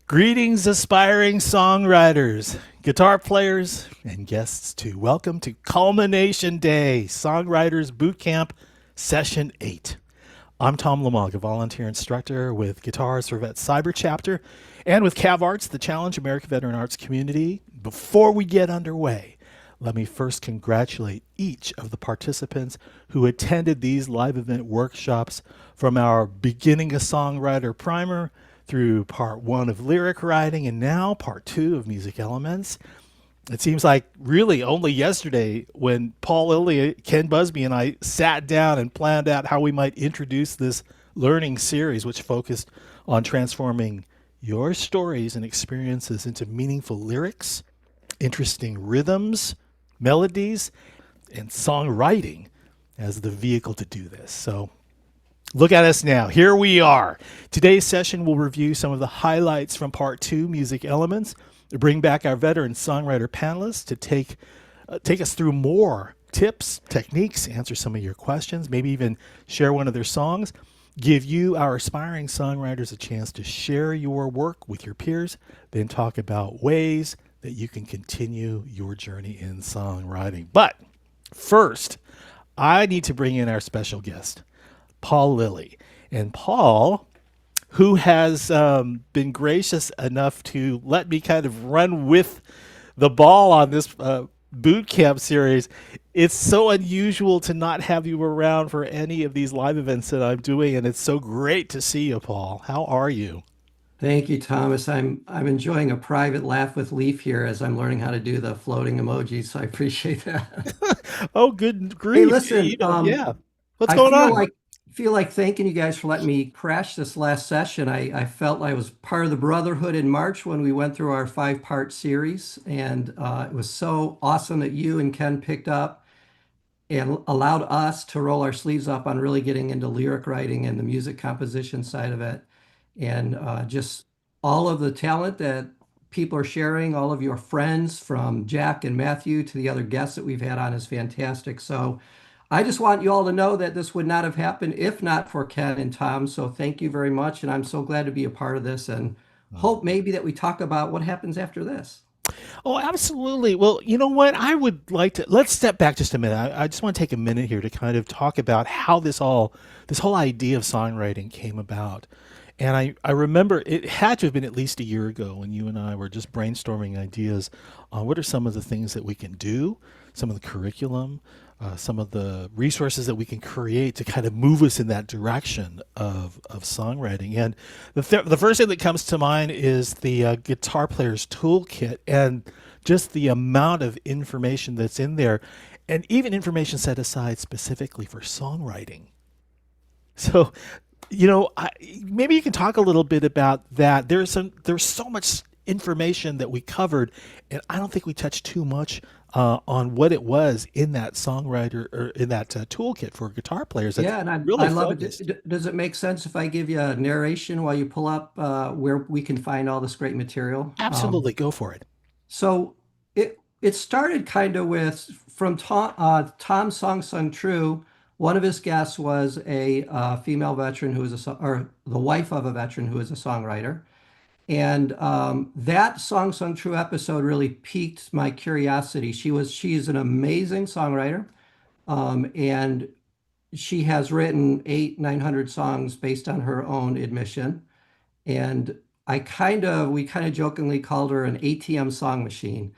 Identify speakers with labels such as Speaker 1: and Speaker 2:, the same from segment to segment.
Speaker 1: Greetings, aspiring songwriters, guitar players, and guests too. Welcome to Culmination Day, Songwriters Bootcamp Session 8. I'm Tom Lamog, a volunteer instructor with Guitars for Vets Cyber Chapter and with CAVARTS, the Challenge American Veteran Arts Community. Before we get underway, let me first congratulate each of the participants who attended these live event workshops from our Beginning a Songwriter Primer through part one of lyric writing and now part two of music elements. It seems like really only yesterday when Paul Lilley, Ken Busby, and I sat down and planned out how we might introduce this learning series, which focused on transforming your stories and experiences into meaningful lyrics, interesting rhythms, melodies, and songwriting as the vehicle to do this. So look at us now. Here we are. Today's session will review some of the highlights from part two, music elements, to bring back our veteran songwriter panelists to take us through more tips, techniques, answer some of your questions, maybe even share one of their songs, give you, our aspiring songwriters, a chance to share your work with your peers, then talk about ways that you can continue your journey in songwriting. But first, I need to bring in our special guest, Paul Lilley. And Paul, who has been gracious enough to let me kind of run with the ball on this boot camp series. It's so unusual to not have you around for any of these live events that I'm doing, and it's so great to see you, Paul. How are you?
Speaker 2: Thank you, Thomas. I'm enjoying a private laugh with Leaf here as I'm learning how to do the floating emojis, so I appreciate that.
Speaker 1: Oh, good
Speaker 2: Hey,
Speaker 1: grief.
Speaker 2: listen,
Speaker 1: Yeah. What's
Speaker 2: I
Speaker 1: going on?
Speaker 2: feel like thanking you guys for letting me crash this last session. I felt I was part of the Brotherhood in March when we went through our five-part series, and it was so awesome that you and Ken picked up and allowed us to roll our sleeves up on really getting into lyric writing and the music composition side of it. And just all of the talent that people are sharing, all of your friends from Jack and Matthew to the other guests that we've had on is fantastic. So I just want you all to know that this would not have happened if not for Ken and Tom. So thank you very much. And I'm so glad to be a part of this and
Speaker 1: Oh.
Speaker 2: hope maybe that we talk about what happens after this.
Speaker 1: Oh, absolutely. Well, you know what? I would like to let's step back just a minute. I just want to take a minute here to kind of talk about how this whole idea of songwriting came about. And I remember it had to have been at least a year ago when you and I were just brainstorming ideas on what are some of the things that we can do, some of the curriculum, some of the resources that we can create to kind of move us in that direction of songwriting. And the first thing that comes to mind is the guitar player's toolkit and just the amount of information that's in there, and even information set aside specifically for songwriting. So, maybe you can talk a little bit about that. There's so much information that we covered, and I don't think we touched too much on what it was in that songwriter or in that toolkit for guitar players that's
Speaker 2: Yeah, and I
Speaker 1: really
Speaker 2: love it.
Speaker 1: focused.
Speaker 2: Does it make sense if I give you a narration while you pull up where we can find all this great material?
Speaker 1: Absolutely, go for it.
Speaker 2: So it started kind of with from Tom's Song Sung True. One of his guests was a female veteran who was or the wife of a veteran who is a songwriter. And that Song Sung True episode really piqued my curiosity. She's an amazing songwriter. And she has written 900 songs based on her own admission. And we kind of jokingly called her an ATM song machine.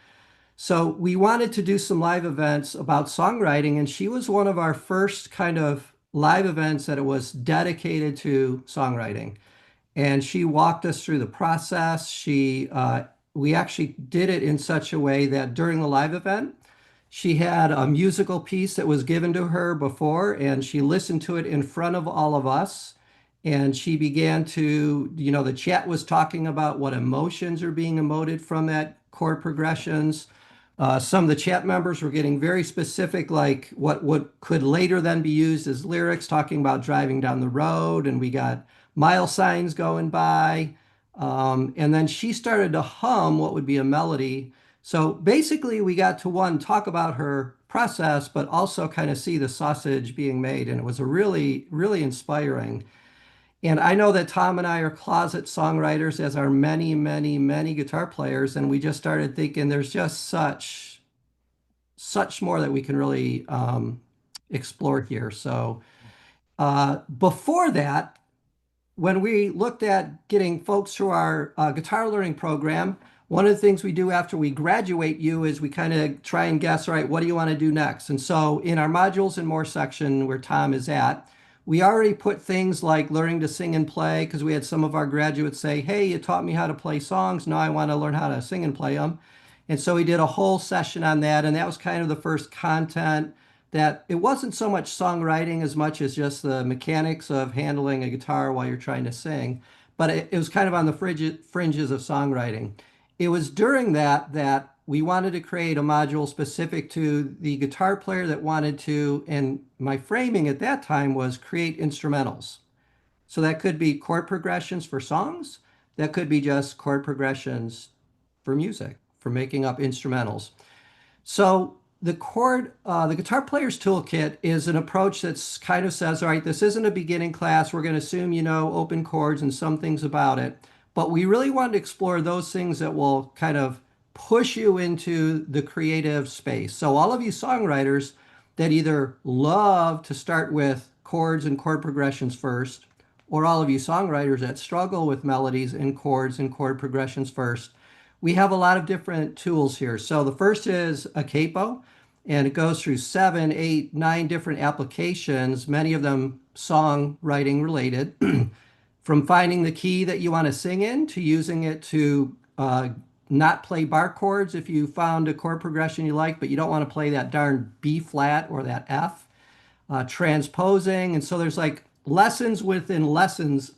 Speaker 2: So we wanted to do some live events about songwriting, and she was one of our first kind of live events that it was dedicated to songwriting. And she walked us through the process. We actually did it in such a way that during the live event, she had a musical piece that was given to her before, and she listened to it in front of all of us. And she began to, the chat was talking about what emotions are being emoted from that chord progressions. Some of the chat members were getting very specific, like what could later then be used as lyrics, talking about driving down the road, and we got mile signs going by. And then she started to hum what would be a melody. So basically, we got to one, talk about her process, but also kind of see the sausage being made. And it was a really, really inspiring. And I know that Tom and I are closet songwriters, as are many, many, many guitar players. And we just started thinking there's just such more that we can really explore here. So before that, when we looked at getting folks through our guitar learning program, one of the things we do after we graduate you is we kind of try and guess, all right, what do you want to do next? And so in our modules and more section where Tom is at, we already put things like learning to sing and play, because we had some of our graduates say, hey, you taught me how to play songs. Now I want to learn how to sing and play them. And so we did a whole session on that. And that was kind of the first content that it wasn't so much songwriting as much as just the mechanics of handling a guitar while you're trying to sing. But it was kind of on the fringes of songwriting. It was during that we wanted to create a module specific to the guitar player that wanted to, and my framing at that time was create instrumentals. So that could be chord progressions for songs. That could be just chord progressions for music, for making up instrumentals. So the guitar player's toolkit is an approach that's kind of says, all right, this isn't a beginning class. We're going to assume you know open chords and some things about it. But we really want to explore those things that will kind of push you into the creative space. So all of you songwriters that either love to start with chords and chord progressions first, or all of you songwriters that struggle with melodies and chord progressions first, we have a lot of different tools here. So the first is a capo, and it goes through 7, 8, 9 different applications, many of them songwriting related, from finding the key that you want to sing in to using it to not play bar chords if you found a chord progression you like, but you don't want to play that darn B flat or that F, transposing. And so there's like lessons within lessons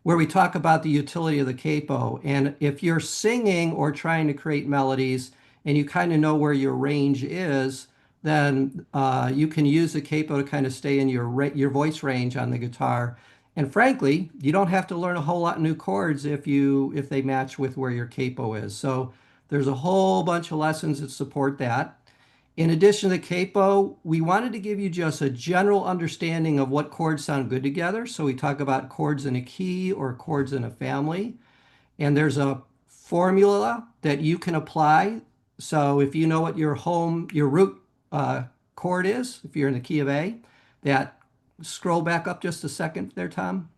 Speaker 2: where we talk about the utility of the capo. And if you're singing or trying to create melodies and you kind of know where your range is, then you can use the capo to kind of stay in your voice range on the guitar. And frankly, you don't have to learn a whole lot of new chords if they match with where your capo is. So there's a whole bunch of lessons that support that. In addition to the capo, we wanted to give you just a general understanding of what chords sound good together. So we talk about chords in a key or chords in a family. And there's a formula that you can apply. So if you know what your root chord is, if you're in the key of A, that scroll back up just a second there, Tom.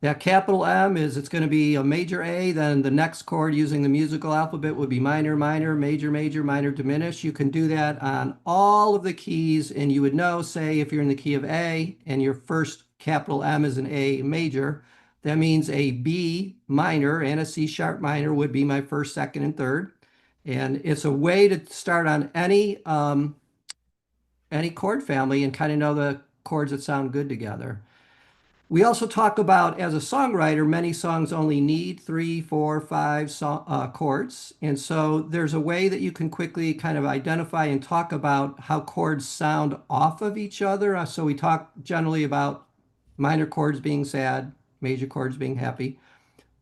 Speaker 2: That capital M is it's going to be a major A, then the next chord using the musical alphabet would be minor, minor, major, major, minor, diminished. You can do that on all of the keys, and you would know, say, if you're in the key of A and your first capital M is an A major, that means a B minor and a C sharp minor would be my first, second, and third. And it's a way to start on any chord family and kind of know the chords that sound good together. We also talk about, as a songwriter, many songs only need 3, 4, 5 chords. And so there's a way that you can quickly kind of identify and talk about how chords sound off of each other. So we talk generally about minor chords being sad, major chords being happy.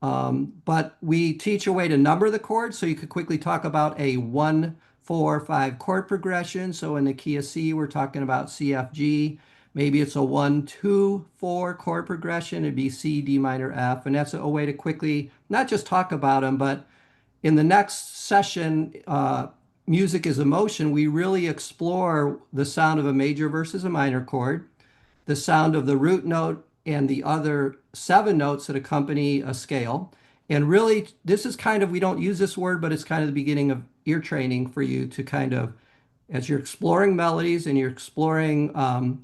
Speaker 2: But we teach a way to number the chords. So you could quickly talk about a 1, 4, 5 chord progression. So in the key of C, we're talking about C, F, G. Maybe it's a 1, 2, 4 chord progression. It'd be C, D minor, F. And that's a way to quickly not just talk about them, but in the next session, Music is Emotion, we really explore the sound of a major versus a minor chord, the sound of the root note and the other 7 notes that accompany a scale. And really, this is kind of, we don't use this word, but it's kind of the beginning of ear training for you to kind of, as you're exploring melodies and you're exploring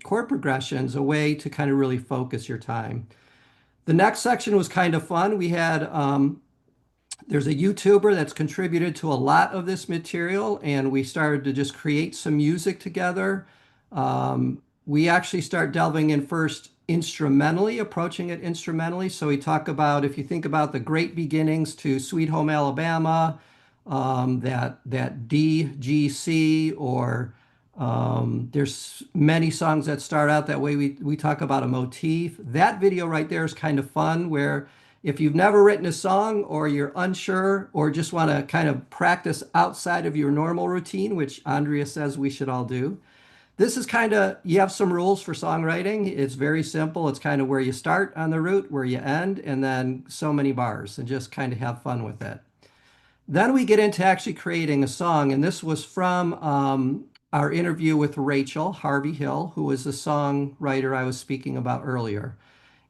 Speaker 2: chord progressions, a way to kind of really focus your time. The next section was kind of fun. We had, there's a YouTuber that's contributed to a lot of this material, and we started to just create some music together. We actually start delving in first instrumentally, approaching it instrumentally. So we talk about, if you think about the great beginnings to Sweet Home Alabama, that D, G, C, or there's many songs that start out that way. We talk about a motif. That video right there is kind of fun, where if you've never written a song or you're unsure or just want to kind of practice outside of your normal routine, which Andrea says we should all do, This is kind of, you have some rules for songwriting. It's very simple. It's kind of where you start on the route, where you end, and then so many bars, and just kind of have fun with it. Then we get into actually creating a song, and this was from our interview with Rachel Harvey Hill, who was the songwriter I was speaking about earlier.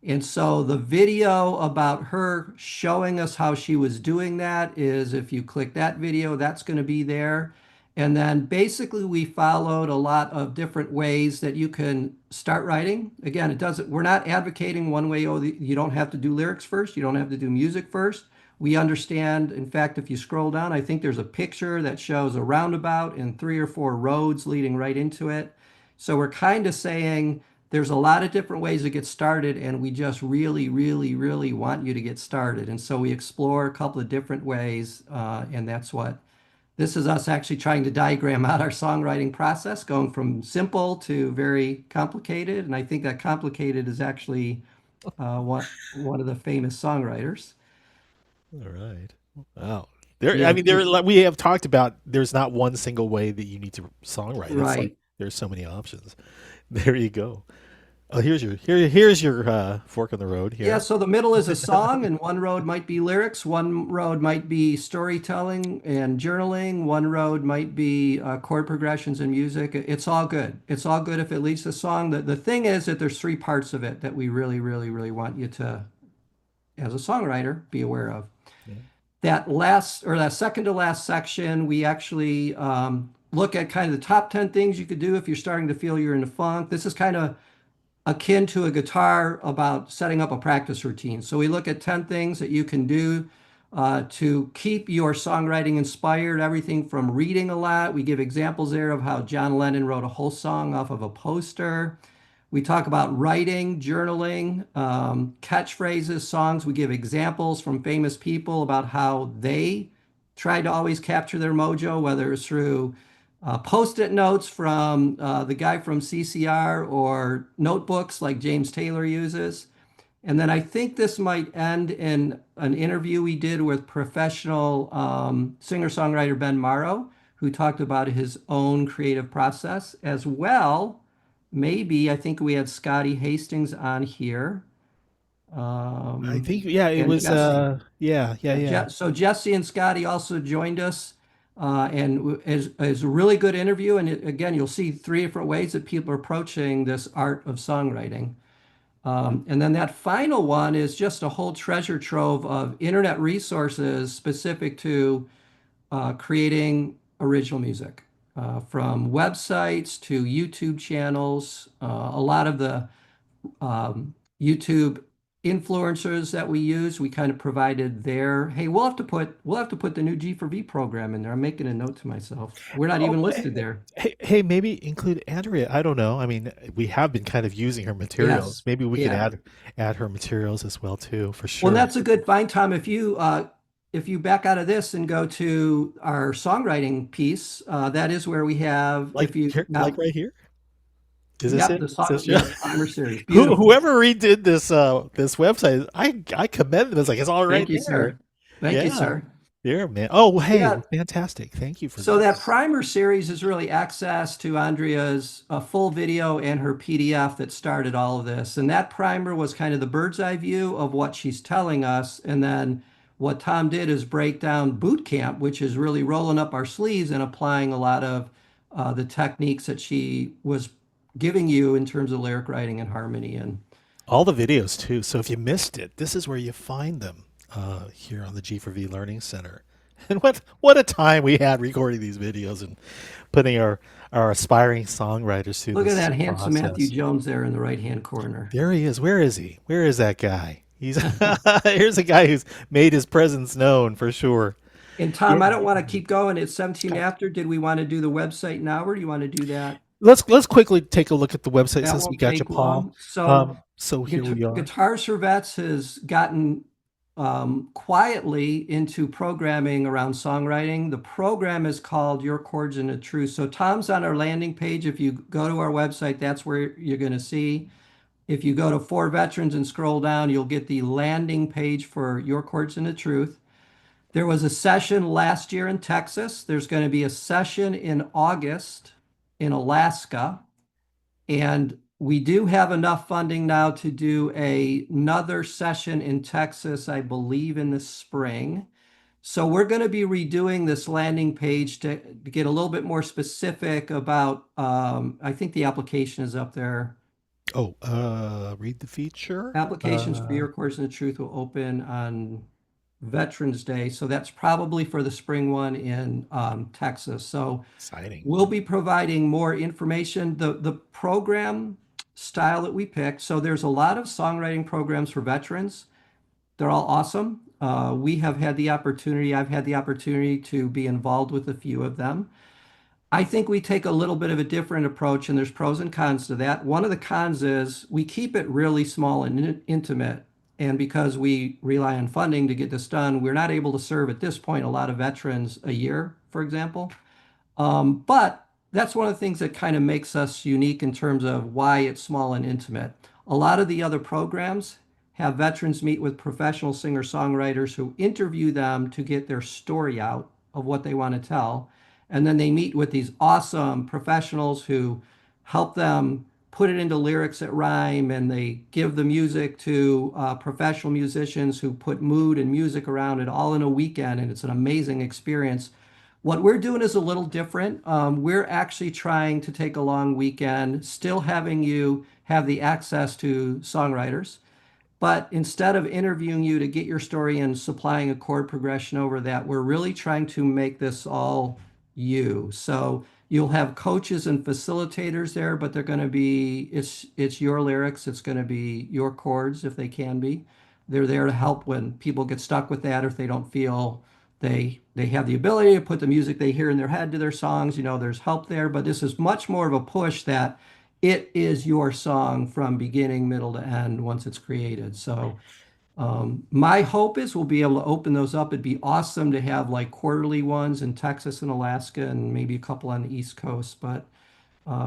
Speaker 2: And so the video about her showing us how she was doing that is, if you click that video, that's going to be there. And then basically we followed a lot of different ways that you can start writing. Again, it doesn't, we're not advocating one way, oh, you don't have to do lyrics first, you don't have to do music first. We understand, in fact, if you scroll down, I think there's a picture that shows a roundabout and 3 or 4 roads leading right into it. So we're kind of saying, there's a lot of different ways to get started, and we just really, really, really want you to get started. And so we explore a couple of different ways, and that's what this is, us actually trying to diagram out our songwriting process, going from simple to very complicated. And I think that complicated is actually one of the famous songwriters.
Speaker 1: All right. Wow. There, I
Speaker 2: Yeah,
Speaker 1: mean, there. Like we have talked about, there's not one single way that you need to songwrite. It's like
Speaker 2: right.
Speaker 1: there's so many options. There you go. Oh, here's your fork in the road
Speaker 2: Yeah,
Speaker 1: here.
Speaker 2: so the middle is a song, and one road might be lyrics, one road might be storytelling and journaling, one road might be chord progressions and music. It's all good. It's all good if it leads to a song. The thing is that there's 3 parts of it that we really, really, really want you to, as a songwriter, be aware of.
Speaker 1: Yeah.
Speaker 2: That last, or that second to last section, we actually look at kind of the top 10 things you could do if you're starting to feel you're in the funk. This is kind of akin to a guitar about setting up a practice routine. So we look at 10 things that you can do to keep your songwriting inspired, everything from reading a lot. We give examples there of how John Lennon wrote a whole song off of a poster. We talk about writing, journaling, catchphrases, songs. We give examples from famous people about how they try to always capture their mojo, whether it's through post-it notes from the guy from CCR or notebooks like James Taylor uses. And then I think this might end in an interview we did with professional singer-songwriter Ben Morrow, who talked about his own creative process as well. Maybe I think we had Scotty Hastings on here,
Speaker 1: I think yeah, it
Speaker 2: and
Speaker 1: was
Speaker 2: Jesse.
Speaker 1: yeah, yeah,
Speaker 2: Yeah,
Speaker 1: yeah.
Speaker 2: So Jesse and Scotty also joined us, and is a really good interview. And again, you'll see 3 different ways that people are approaching this art of songwriting. And then that final one is just a whole treasure trove of internet resources specific to creating original music, from websites to YouTube channels. A lot of the YouTube influencers that we use, we kind of provided their, hey, we'll have to put the new G4V program in there. I'm making a note to myself. We're not
Speaker 1: Oh,
Speaker 2: even listed there.
Speaker 1: hey, maybe include Andrea. I don't know. I mean, we have been kind of using her materials.
Speaker 2: Yes.
Speaker 1: Maybe we can
Speaker 2: Yeah.
Speaker 1: add her materials as well too, for
Speaker 2: Well,
Speaker 1: sure.
Speaker 2: that's a good find, Tom. If you back out of this and go to our songwriting piece, that is where we have,
Speaker 1: Like
Speaker 2: if you
Speaker 1: here, like
Speaker 2: now,
Speaker 1: right here. Is this
Speaker 2: yep,
Speaker 1: it?
Speaker 2: the
Speaker 1: Is
Speaker 2: song,
Speaker 1: this
Speaker 2: yep, primer series.
Speaker 1: Who,
Speaker 2: Beautiful.
Speaker 1: whoever redid this website, I commend them. It's like it's all right
Speaker 2: Thank you,
Speaker 1: there.
Speaker 2: sir. Thank you,
Speaker 1: Yeah,
Speaker 2: sir.
Speaker 1: there, man. Oh, hey,
Speaker 2: Yeah.
Speaker 1: well, fantastic. Thank you for
Speaker 2: So that
Speaker 1: this.
Speaker 2: primer series is really access to Andrea's full video and her PDF that started all of this. And that primer was kind of the bird's eye view of what she's telling us. And then what Tom did is break down Bootcamp, which is really rolling up our sleeves and applying a lot of the techniques that she was giving you in terms of lyric writing and harmony. And
Speaker 1: All the videos too. So if you missed it, this is where you find them here on the G4V Learning Center. And what a time we had recording these videos and putting our aspiring songwriters through
Speaker 2: look at
Speaker 1: this
Speaker 2: that handsome Matthew
Speaker 1: process.
Speaker 2: Jones there in the right-hand corner.
Speaker 1: There he is. Where is he? Where is that guy? He's here's a guy who's made his presence known for sure.
Speaker 2: And
Speaker 1: Yeah.
Speaker 2: Tom, I don't want to keep going. It's 17 after. Did we want to do the website now, or do you want to do that?
Speaker 1: Let's quickly take a look at the website
Speaker 2: That
Speaker 1: since we
Speaker 2: won't
Speaker 1: got you,
Speaker 2: take
Speaker 1: Paul.
Speaker 2: long. So,
Speaker 1: So here we are.
Speaker 2: Guitars for Vets has gotten quietly into programming around songwriting. The program is called Your Chords and the Truth. So, Tom's on our landing page. If you go to our website, that's where you're going to see. If you go to For Veterans and scroll down, you'll get the landing page for Your Chords and the Truth. There was a session last year in Texas. There's going to be a session in August in Alaska. And we do have enough funding now to do another session in Texas, I believe, in the spring. So we're going to be redoing this landing page to get a little bit more specific about, I think the application is up there.
Speaker 1: Oh, read the feature.
Speaker 2: Applications for your course in the truth will open on Veterans Day. So that's probably for the spring one in Texas. So
Speaker 1: Exciting.
Speaker 2: we'll be providing more information. The program style that we picked. So there's a lot of songwriting programs for veterans. They're all awesome. We have had the opportunity, I've had the opportunity to be involved with a few of them. I think we take a little bit of a different approach, and there's pros and cons to that. One of the cons is we keep it really small and intimate. And because we rely on funding to get this done, we're not able to serve at this point a lot of veterans a year, for example. But that's one of the things that kind of makes us unique in terms of why it's small and intimate. A lot of the other programs have veterans meet with professional singer-songwriters who interview them to get their story out of what they want to tell. And then they meet with these awesome professionals who help them put it into lyrics that rhyme, and they give the music to professional musicians who put mood and music around it all in a weekend, and it's an amazing experience. What we're doing is a little different. We're actually trying to take a long weekend, still having you have the access to songwriters. But instead of interviewing you to get your story and supplying a chord progression over that, we're really trying to make this all you. So you'll have coaches and facilitators there, but they're going to be it's your lyrics, it's going to be your chords if they can be. They're there to help when people get stuck with that, or if they don't feel they have the ability to put the music they hear in their head to their songs. There's help there, but this is much more of a push that it is your song from beginning, middle to end once it's created. So my hope is we'll be able to open those up. It'd be awesome to have like quarterly ones in Texas and Alaska and maybe a couple on the East Coast, but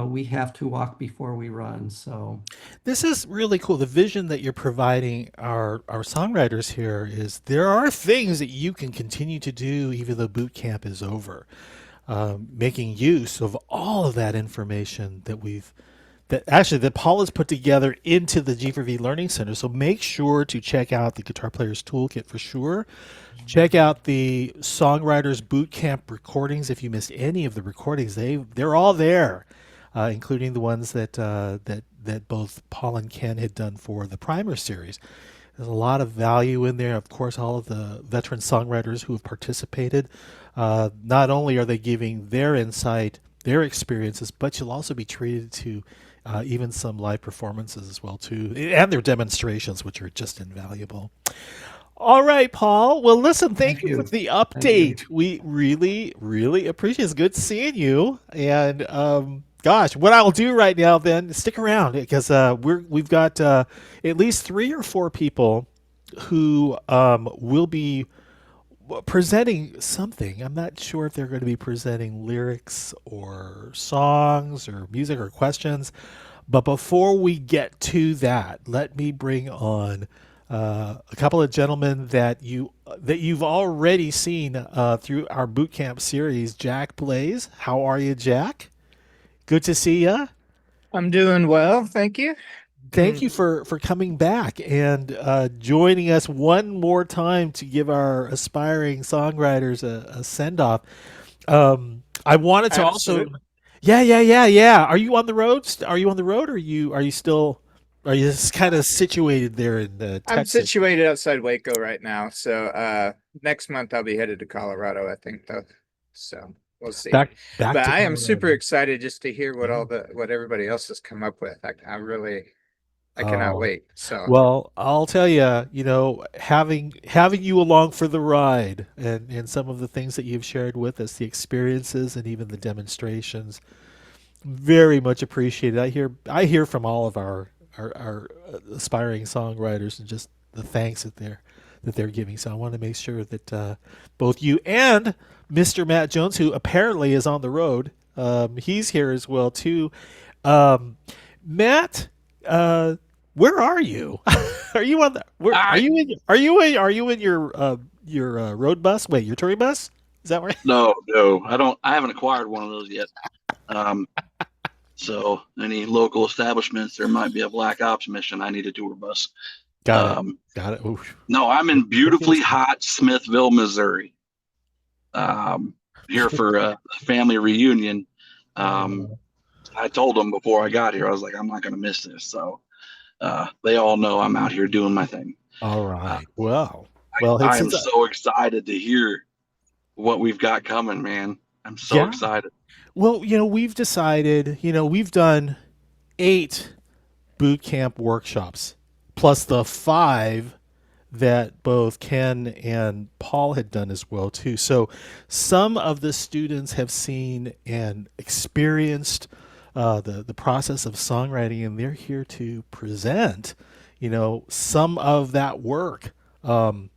Speaker 2: we have to walk before we run. So
Speaker 1: This is really cool. The vision that you're providing our songwriters here is there are things that you can continue to do even though boot camp is over. Making use of all of that information that Paul has put together into the G4V Learning Center. So make sure to check out the Guitar Player's Toolkit for sure. Check out the Songwriters Bootcamp recordings. If you missed any of the recordings, they're all there, including the ones that both Paul and Ken had done for the Primer series. There's a lot of value in there. Of course, all of the veteran songwriters who have participated, not only are they giving their insight, their experiences, but you'll also be treated to even some live performances as well too, and their demonstrations, which are just invaluable. All right, Paul. Well, listen, thank you for the
Speaker 2: Thank you.
Speaker 1: update. We really, really appreciate it. It's good seeing you. And gosh, what I'll do right now then, stick around because we've got at least 3 or 4 people who will be presenting something. I'm not sure if they're going to be presenting lyrics or songs or music or questions. But before we get to that, let me bring on a couple of gentlemen that you've already seen through our bootcamp series. Jack Blaise, how are you, Jack? Good to see you.
Speaker 3: I'm doing well, thank you.
Speaker 1: Thank you for coming back and joining us one more time to give our aspiring songwriters a send off. I wanted to also,
Speaker 3: Absolutely.
Speaker 1: yeah. Are you on the road? Are you on the road? Or are you just kind of situated there in
Speaker 3: I'm
Speaker 1: Texas?
Speaker 3: situated outside Waco right now, so next month I'll be headed to Colorado, I think, though. So we'll see.
Speaker 1: Back
Speaker 3: But
Speaker 1: to
Speaker 3: I am super
Speaker 1: Colorado.
Speaker 3: excited just to hear what
Speaker 1: Yeah.
Speaker 3: what everybody else has come up with. I cannot
Speaker 1: Oh,
Speaker 3: wait. So
Speaker 1: well, I'll tell you, having you along for the ride and some of the things that you've shared with us, the experiences and even the demonstrations, very much appreciated. I hear from all of our aspiring songwriters and just the thanks that they're giving. So I want to make sure that both you and Mr. Matt Jones, who apparently is on the road, he's here as well too. Um, Matt, where are you? Are you on the? Where are
Speaker 3: I
Speaker 1: you in? Are you in your road bus? Wait, your touring bus? Is that right?
Speaker 4: No, no, I don't. I haven't acquired one of those yet. Um, So any local establishments, there might be a black ops mission. I need a tour bus.
Speaker 1: Got it.
Speaker 4: Um,
Speaker 1: Got it. Oof.
Speaker 4: no, I'm in beautifully hot Smithville, Missouri. Here for a family reunion. I told them before I got here, I was like, I'm not going to miss this. So they all know I'm out here doing my thing.
Speaker 1: All right. Well,
Speaker 4: I am so excited to hear what we've got coming, man. I'm so excited.
Speaker 1: Well, we've decided, we've done 8 boot camp workshops plus the 5 that both Ken and Paul had done as well too. So some of the students have seen and experienced the process of songwriting, and they're here to present, some of that work. And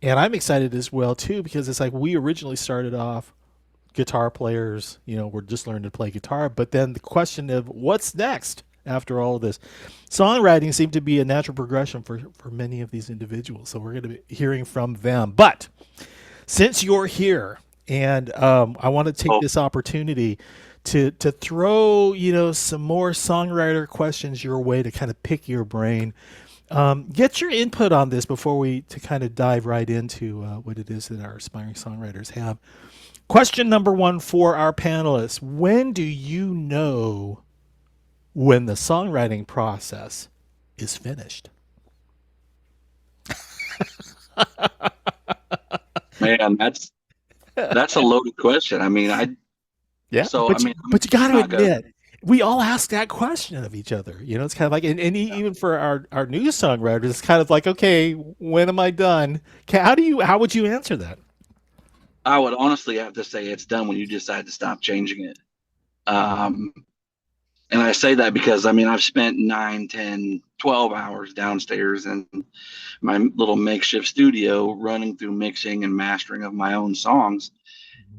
Speaker 1: I'm excited as well too, because it's like we originally started off guitar players, we're just learning to play guitar, but then the question of what's next after all of this. Songwriting seemed to be a natural progression for many of these individuals. So we're going to be hearing from them. But since you're here, and I want to take this opportunity to throw, some more songwriter questions your way to kind of pick your brain. Get your input on this before we to kind of dive right into what it is that our aspiring songwriters have. Question number 1 for our panelists. When do you know when the songwriting process is finished?
Speaker 4: Man, that's a loaded question. I mean,
Speaker 1: but you got to admit, we all ask that question of each other. It's kind of like, and even for our new songwriters, it's kind of like, okay, when am I done? How would you answer that?
Speaker 4: I would honestly have to say it's done when you decide to stop changing it. And I say that because, I've spent 9, 10, 12 hours downstairs in my little makeshift studio running through mixing and mastering of my own songs.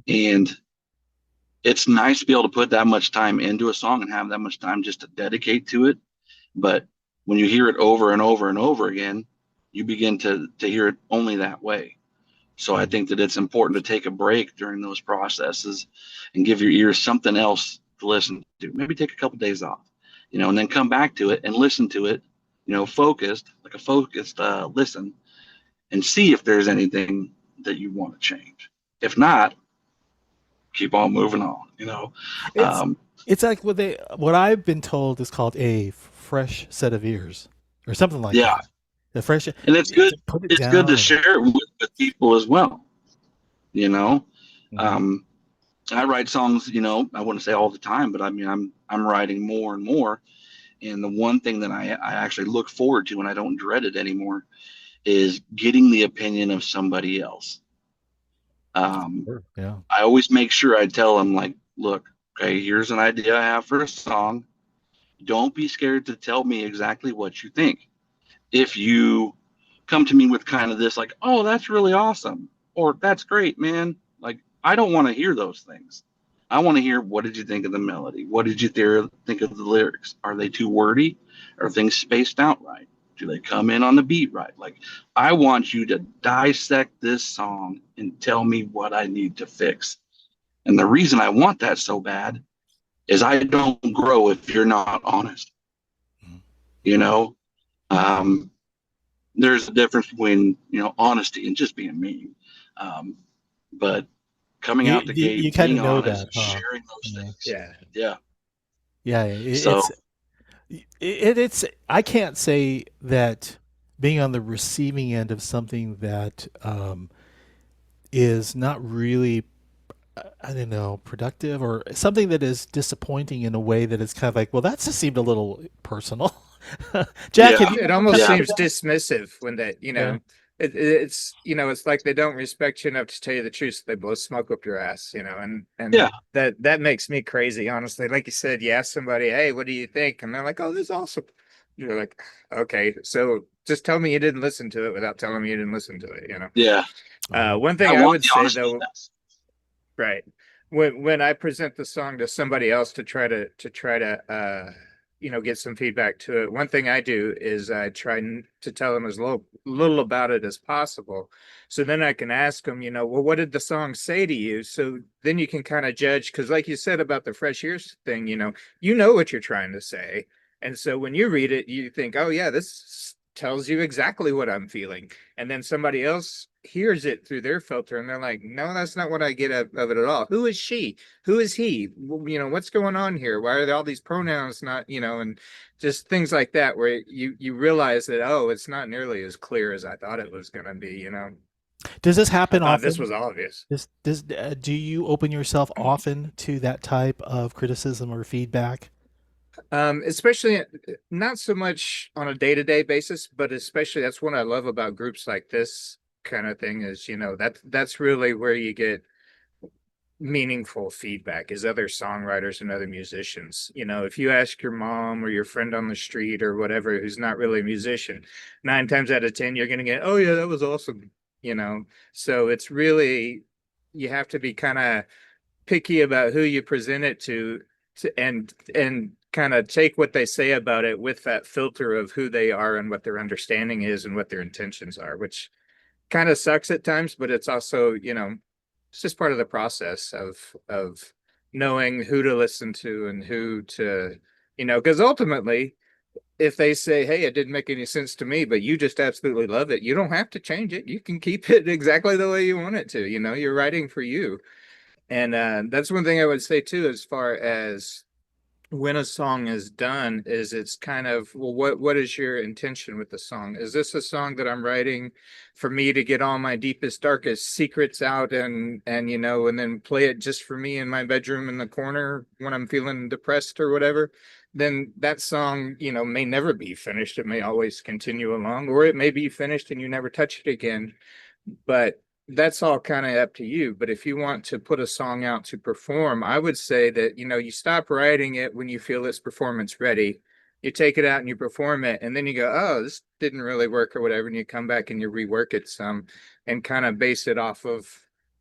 Speaker 4: And it's nice to be able to put that much time into a song and have that much time just to dedicate to it. But when you hear it over and over and over again, you begin to hear it only that way. So I think that it's important to take a break during those processes and give your ears something else to listen to. Maybe take a couple of days off, and then come back to it and listen to it, focused listen, and see if there's anything that you want to change. If not, keep on moving on.
Speaker 1: It's like what I've been told is called a fresh set of ears or something like that. The fresh,
Speaker 4: and it's good. It's good to share it with people as well. I write songs. I wouldn't say all the time, but I'm writing more and more. And the one thing that I actually look forward to, and I don't dread it anymore, is getting the opinion of somebody else. I always make sure I tell them, like, look, okay, here's an idea I have for a song. Don't be scared to tell me exactly what you think. If you come to me with kind of this, like, oh, that's really awesome, or that's great, man. Like, I don't want to hear those things. I want to hear, what did you think of the melody? What did you think of the lyrics? Are they too wordy? Are things spaced out right? Do they come in on the beat right? Like, I want you to dissect this song and tell me what I need to fix. And the reason I want that so bad is I don't grow if you're not honest. There's a difference between, honesty and just being mean. But coming out the gate,
Speaker 1: you kind of know
Speaker 4: honest,
Speaker 1: that,
Speaker 4: sharing those things.
Speaker 1: It's I can't say that being on the receiving end of something that is not really, I don't know, productive, or something that is disappointing in a way that it's kind of like, well, that just seemed a little personal. Jack,
Speaker 3: it almost seems dismissive when they, it's it's like they don't respect you enough to tell you the truth. So they blow smoke up your ass, and that makes me crazy, honestly. Like you said, you ask somebody, hey, what do you think? And they're like, oh, this is awesome. You're like, okay, so just tell me you didn't listen to it without telling me you didn't listen to it. One thing I would say though, right, when I present the song to somebody else to try to get some feedback to it. One thing I do is I try to tell them as little about it as possible. So then I can ask them, well, what did the song say to you? So then you can kind of judge, because like you said about the fresh ears thing, you know what you're trying to say. And so when you read it, you think, oh yeah, this tells you exactly what I'm feeling. And then somebody else hears it through their filter and they're like, no, that's not what I get of it at all. Who is she? Who is he? What's going on here? Why are there all these pronouns not, and just things like that, where you realize that, oh, it's not nearly as clear as I thought it was going to be,
Speaker 1: Does this happen often?
Speaker 3: This was obvious.
Speaker 1: Do you open yourself often to that type of criticism or feedback?
Speaker 3: Especially not so much on a day-to-day basis, but especially that's what I love about groups like this kind of thing is, that's really where you get meaningful feedback, is other songwriters and other musicians. If you ask your mom or your friend on the street or whatever, who's not really a musician, 9 times out of 10, you're going to get, oh yeah, that was awesome. So it's really, you have to be kind of picky about who you present it to and kind of take what they say about it with that filter of who they are and what their understanding is and what their intentions are, which kind of sucks at times, but it's also, it's just part of the process of knowing who to listen to and who to, because ultimately, if they say, hey, it didn't make any sense to me, but you just absolutely love it, you don't have to change it. You can keep it exactly the way you want it to. You're writing for you. And that's one thing I would say too, as far as when a song is done, is it's kind of, well, what is your intention with the song? Is this a song that I'm writing for me to get all my deepest, darkest secrets out and then play it just for me in my bedroom in the corner when I'm feeling depressed or whatever? Then that song, may never be finished. It may always continue along, or it may be finished and you never touch it again. But that's all kind of up to you. But if you want to put a song out to perform, I would say that, you stop writing it when you feel it's performance ready. You take it out and you perform it, and then you go, oh, this didn't really work or whatever. And you come back and you rework it some and kind of base it off of,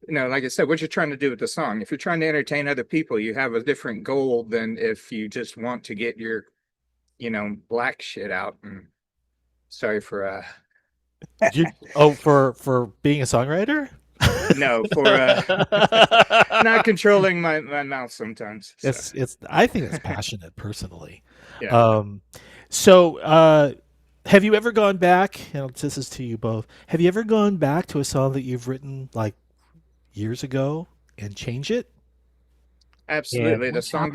Speaker 3: like I said, what you're trying to do with the song. If you're trying to entertain other people, you have a different goal than if you just want to get your, black shit out. And sorry for,
Speaker 1: for being a songwriter?
Speaker 3: No, for not controlling my mouth sometimes. So.
Speaker 1: I think it's passionate personally.
Speaker 3: Yeah.
Speaker 1: Have you ever gone back, and this is to you both, have you ever gone back to a song that you've written like years ago and change it?
Speaker 3: Absolutely. The song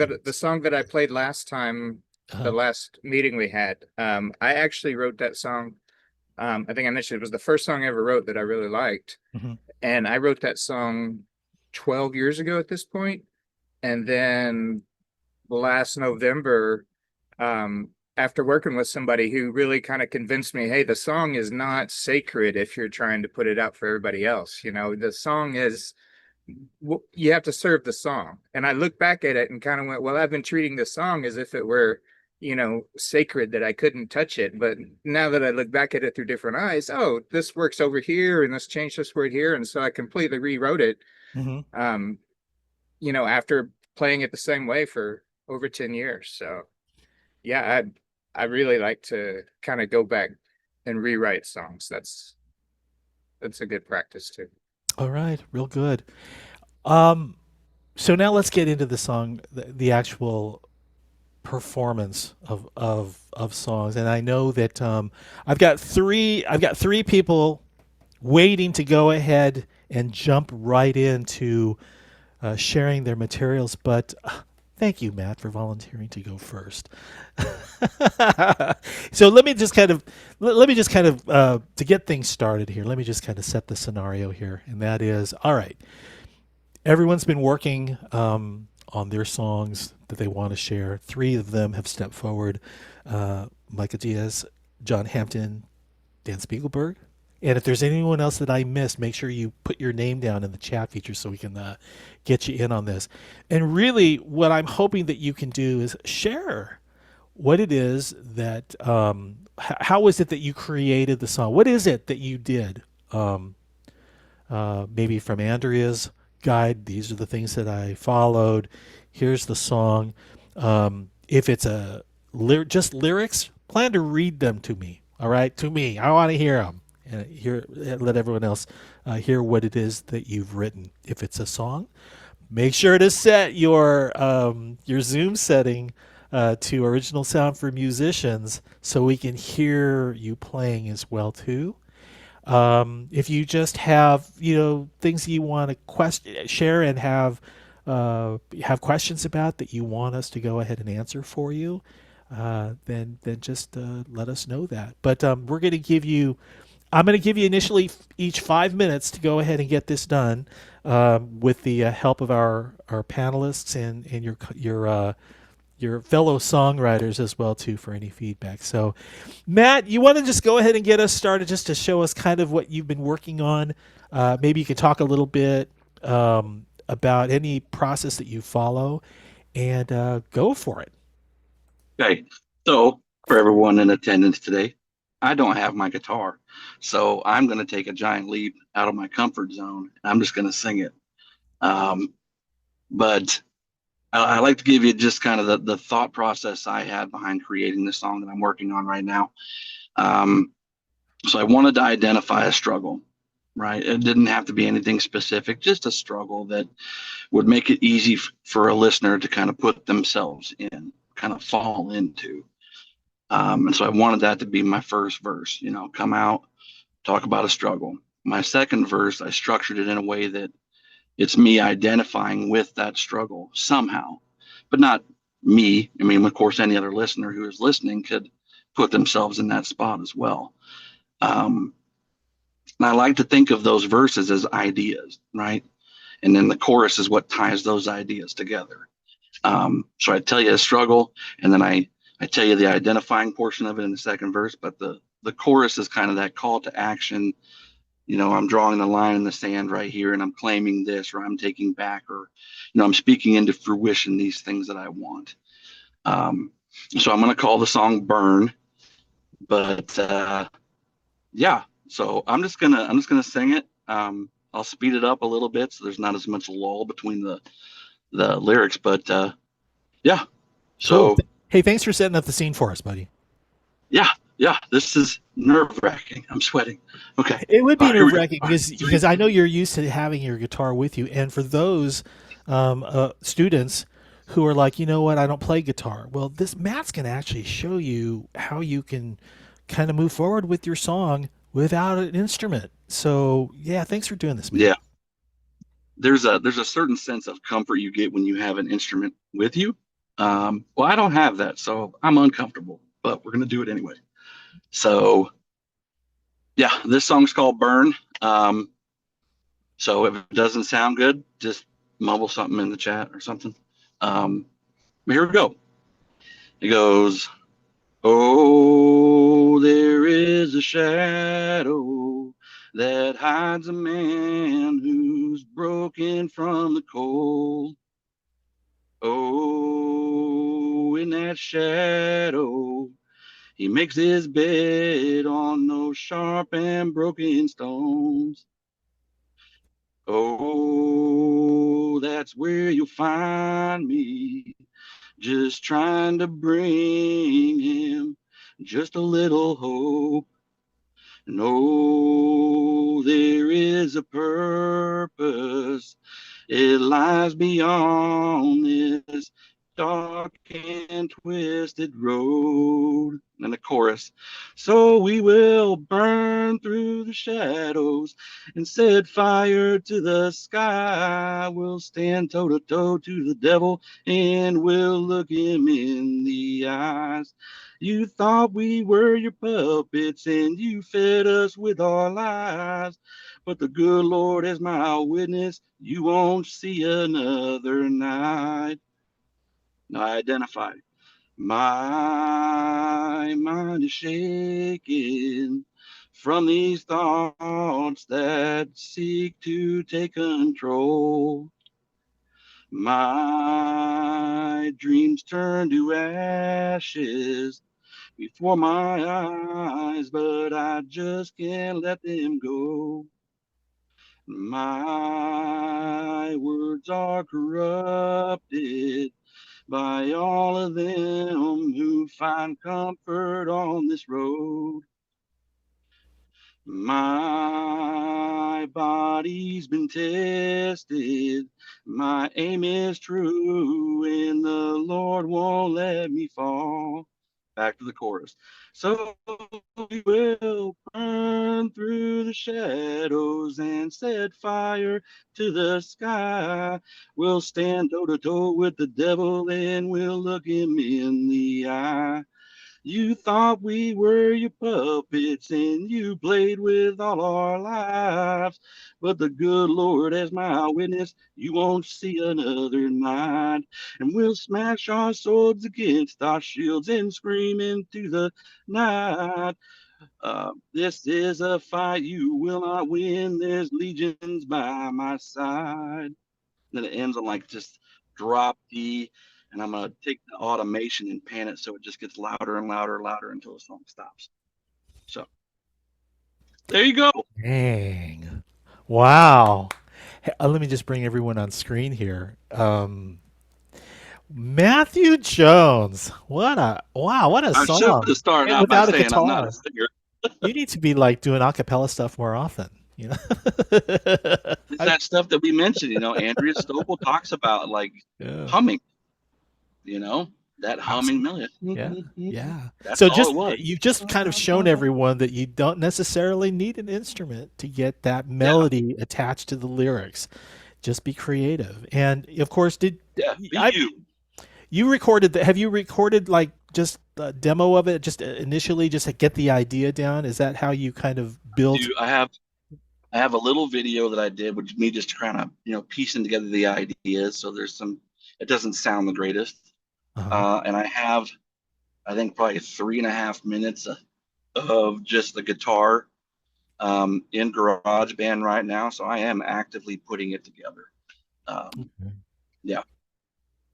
Speaker 3: that I played last time, the last meeting we had, I actually wrote that song. I think I mentioned it was the first song I ever wrote that I really liked.
Speaker 1: Mm-hmm.
Speaker 3: And I wrote that song 12 years ago at this point. And then last November, after working with somebody who really kind of convinced me, hey, the song is not sacred if you're trying to put it out for everybody else. The song is, you have to serve the song. And I looked back at it and kind of went, well, I've been treating the song as if it were, sacred, that I couldn't touch it. But now that I look back at it through different eyes, oh, this works over here and let's change this word here. And so I completely rewrote it, after playing it the same way for over 10 years. So yeah, I really like to kind of go back and rewrite songs. That's a good practice too.
Speaker 1: All right. Real good. So now let's get into the song, the actual performance of songs. And I know that I've got three people waiting to go ahead and jump right into sharing their materials, but thank you, Matt, for volunteering to go first. So let me just kind of to get things started here, let me just kind of set the scenario here, and that is, all right, everyone's been working on their songs that they want to share. 3 of them have stepped forward: Micah Diaz, John Hampton, Dan Spiegelberg. And if there's anyone else that I missed, make sure you put your name down in the chat feature so we can get you in on this. And really, what I'm hoping that you can do is share what it is that, how is it that you created the song? What is it that you did? Maybe from Andrea's guide, these are the things that I followed. Here's the song. If it's a just lyrics, plan to read them to me. All right, to me. I want to hear them and let everyone else hear what it is that you've written. If it's a song, make sure to set your Zoom setting to original sound for musicians so we can hear you playing as well too. If you just have things you want to share and have questions about that you want us to go ahead and answer for you, then just let us know that. But we're going to give you. I'm going to give you initially each 5 minutes to go ahead and get this done with the help of our panelists and your fellow songwriters as well too for any feedback. So, Matt, you want to just go ahead and get us started just to show us kind of what you've been working on? Maybe you could talk a little bit about any process that you follow, and go for it.
Speaker 4: Okay. So for everyone in attendance today, I don't have my guitar. So I'm going to take a giant leap out of my comfort zone. I'm just going to sing it. But I like to give you just kind of the thought process I had behind creating the song that I'm working on right now. So I wanted to identify a struggle, right? It didn't have to be anything specific, just a struggle that would make it easy for a listener to kind of put themselves in, kind of fall into. And so I wanted that to be my first verse, come out, talk about a struggle. My second verse, I structured it in a way that it's me identifying with that struggle somehow, but not me. I mean, of course, any other listener who is listening could put themselves in that spot as well. And I like to think of those verses as ideas, right? And then the chorus is what ties those ideas together. So I tell you a struggle, and then I tell you the identifying portion of it in the second verse, but the chorus is kind of that call to action. I'm drawing the line in the sand right here, and I'm claiming this, or I'm taking back, or, I'm speaking into fruition these things that I want. So I'm going to call the song Burn, but yeah, so I'm just gonna sing it. I'll speed it up a little bit so there's not as much lull between the lyrics, but yeah.
Speaker 1: Cool.
Speaker 4: So
Speaker 1: Hey, thanks for setting up the scene for us, buddy.
Speaker 4: yeah, this is nerve-wracking. I'm sweating. Okay.
Speaker 1: It would be
Speaker 4: Here we go.
Speaker 1: nerve-wracking because I know you're used to having your guitar with you, and for those students who are like, you know what, I don't play guitar. Well, this Matt's going to actually show you how you can kind of move forward with your song without an instrument. So yeah, thanks for doing this, man.
Speaker 4: Yeah. There's a certain sense of comfort you get when you have an instrument with you. Well, I don't have that, so I'm uncomfortable, but we're gonna do it anyway. So yeah, this song's called Burn. So if it doesn't sound good, just mumble something in the chat or something. Here we go. It goes, oh, there is a shadow that hides a man who's broken from the cold. Oh, in that shadow, he makes his bed on those sharp and broken stones. Oh, that's where you'll find me, just trying to bring him just a little hope. No, there is a purpose. It lies beyond this dark and twisted road. And the chorus. So we will burn through the shadows and set fire to the sky. We'll stand toe to toe to the devil and we'll look him in the eyes. You thought we were your puppets and you fed us with our lies. But the good Lord is my witness, you won't see another night. Now I identify. My mind is shaking from these thoughts that seek to take control. My dreams turn to ashes before my eyes, but I just can't let them go. My words are corrupted by all of them who find comfort on this road. My body's been tested, my aim is true, and the Lord won't let me fall. Back to the chorus. So we will burn through the shadows and set fire to the sky. We'll stand toe to toe with the devil and we'll look him in the eye. You thought we were your puppets and you played with all our lives. But the good Lord as my witness, you won't see another night. And we'll smash our swords against our shields and scream into the night. This is a fight you will not win. There's legions by my side. Then it ends on like just drop D, and I'm gonna take the automation and pan it so it just gets louder and louder and louder until the song stops. So there you go.
Speaker 1: Dang. Wow. Hey, let me just bring everyone on screen here. Matthew Jones. What a
Speaker 4: I should
Speaker 1: song.
Speaker 4: have started
Speaker 1: And
Speaker 4: out by
Speaker 1: without a
Speaker 4: saying I'm not
Speaker 1: guitar.
Speaker 4: a singer.
Speaker 1: You need to be like doing a cappella stuff more often, you know.
Speaker 4: It's that stuff that we mentioned, Andrea Stoppel talks about, like
Speaker 1: Yeah.
Speaker 4: humming, that humming melody.
Speaker 1: Yeah.
Speaker 4: That's
Speaker 1: So
Speaker 4: all it was.
Speaker 1: you've just kind of shown everyone that you don't necessarily need an instrument to get that melody attached to the lyrics. Just be creative. And of course, you recorded have you recorded like just a demo of it, just initially just to get the idea down? Is that how you kind of built?
Speaker 4: I have a little video that I did with me just kind of, piecing together the ideas. So there's it doesn't sound the greatest. And I have, I think, probably 3.5 minutes of just the guitar in GarageBand right now. So I am actively putting it together. Yeah.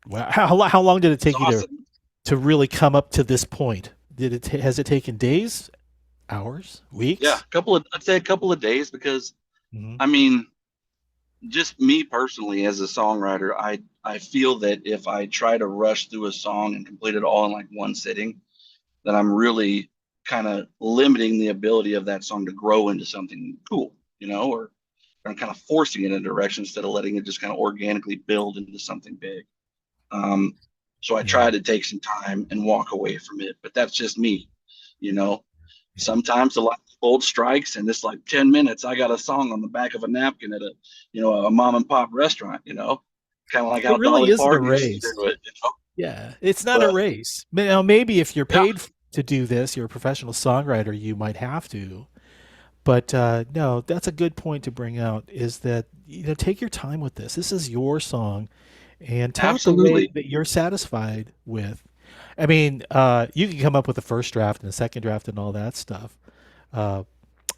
Speaker 1: Wow. How long did it take you to really come up to this point? Has it taken days, hours, weeks?
Speaker 4: Yeah, I'd say a couple of days, because I mean, just me personally as a songwriter, I feel that if I try to rush through a song and complete it all in like one sitting, then I'm really kind of limiting the ability of that song to grow into something cool, or I'm kind of forcing it in a direction instead of letting it just kind of organically build into something big. So I try to take some time and walk away from it, but that's just me, Sometimes the light bulb strikes and it's like 10 minutes. I got a song on the back of a napkin at a mom and pop restaurant, kind of like how
Speaker 1: It really
Speaker 4: Dolly
Speaker 1: isn't a
Speaker 4: Parton used
Speaker 1: race.
Speaker 4: to do it.
Speaker 1: Yeah, it's not a race. Now, maybe if you're paid to do this, you're a professional songwriter, you might have to. But no, that's a good point to bring out, is that, take your time with this. This is your song, and tell it the way that you're satisfied with. I mean, you can come up with a first draft and a second draft and all that stuff. And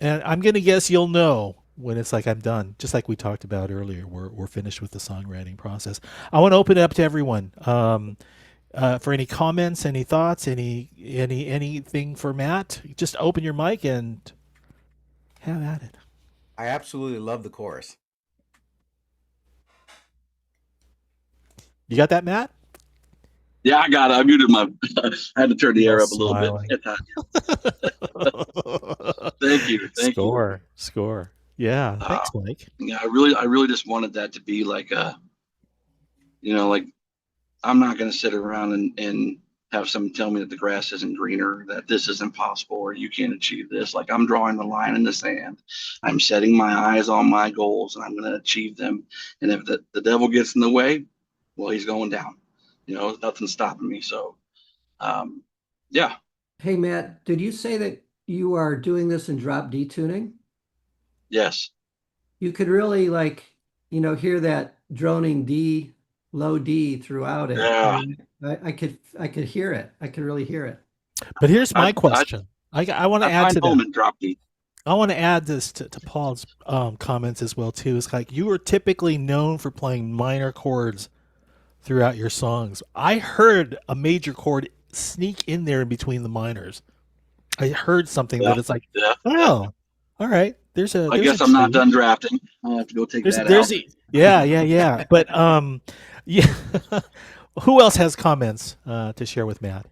Speaker 1: I'm going to guess you'll know when it's like, I'm done. Just like we talked about earlier, we're finished with the songwriting process. I want to open it up to everyone for any comments, any thoughts, anything for Matt. Just open your mic and have at it.
Speaker 5: I absolutely love the chorus.
Speaker 1: You got that, Matt?
Speaker 4: Yeah, I got it. I muted I had to turn the air up a little bit. Thank you.
Speaker 1: Score. Yeah. Thanks, Mike.
Speaker 4: Yeah, I really just wanted that to be like like, I'm not going to sit around and have someone tell me that the grass isn't greener, that this is impossible, or you can't achieve this. Like, I'm drawing the line in the sand. I'm setting my eyes on my goals, and I'm going to achieve them. And if the devil gets in the way, well, he's going down. Nothing's stopping me. So, yeah.
Speaker 2: Hey, Matt, did you say that you are doing this in drop D tuning?
Speaker 4: Yes.
Speaker 2: You could really hear that droning D, low D throughout it.
Speaker 4: Yeah.
Speaker 2: I could hear it. I could really hear it.
Speaker 1: But here's my question. I want to add to that.
Speaker 4: Drop D.
Speaker 1: I want to add this to Paul's comments as well too. It's like, you are typically known for playing minor chords throughout your songs. I heard a major chord sneak in there in between the minors. I heard something that it's like, oh, all right. I
Speaker 4: guess I'm not done drafting. I have to go take that out.
Speaker 1: Yeah. But yeah. Who else has comments to share with Matt?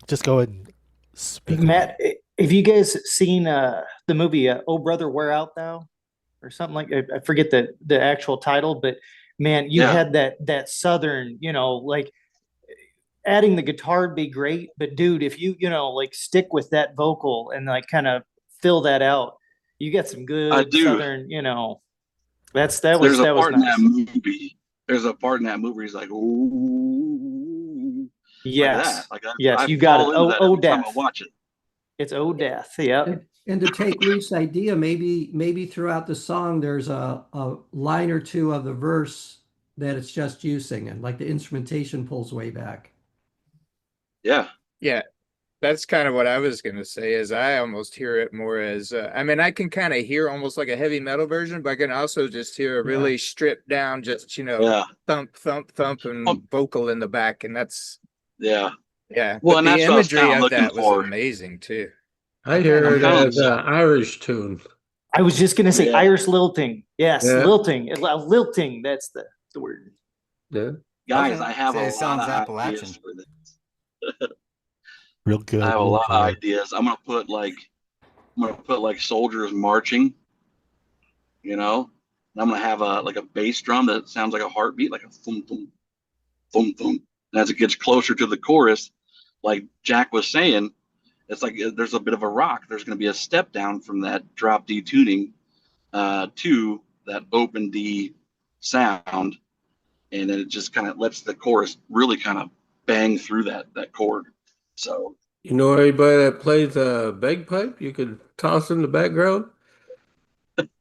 Speaker 1: Just go ahead and speak.
Speaker 6: Matt, have you guys seen the movie "Oh Brother, Where Art Thou" or something like? I forget the actual title, but man, you had that southern, like adding the guitar would be great, but dude, if you like stick with that vocal and like kind of fill that out, you get some good southern, that was
Speaker 4: part
Speaker 6: nice.
Speaker 4: In that movie. There's a part in that movie. He's like, ooh,
Speaker 6: yes,
Speaker 4: like that.
Speaker 6: Yes,
Speaker 4: I
Speaker 6: you got it.
Speaker 4: Oh, death. I watch it.
Speaker 6: It's oh death. Yeah.
Speaker 2: And to take Leaf's idea, maybe throughout the song, there's a line or two of the verse that it's just you singing, like the instrumentation pulls way back.
Speaker 3: Yeah. That's kind of what I was going to say, is I almost hear it more as, I mean, I can kind of hear almost like a heavy metal version, but I can also just hear a really stripped down, just, thump, thump, thump, and vocal in the back. And that's, Well, but and the imagery of that was amazing too.
Speaker 7: I hear it as an Irish tune.
Speaker 6: I was just going to say Irish lilting. Yes, lilting. Lilting, that's the word.
Speaker 7: Yeah.
Speaker 4: Guys, I have a lot of ideas for this.
Speaker 1: Real good.
Speaker 4: I have a lot of ideas. I'm gonna put like soldiers marching, and I'm gonna have a bass drum that sounds like a heartbeat, like a thum thum thum thum. And as it gets closer to the chorus, like Jack was saying, it's like there's a bit of a rock. There's gonna be a step down from that drop D tuning to that open D sound, and then it just kind of lets the chorus really kind of bang through that chord. So,
Speaker 7: anybody that plays a bagpipe, you could toss in the background?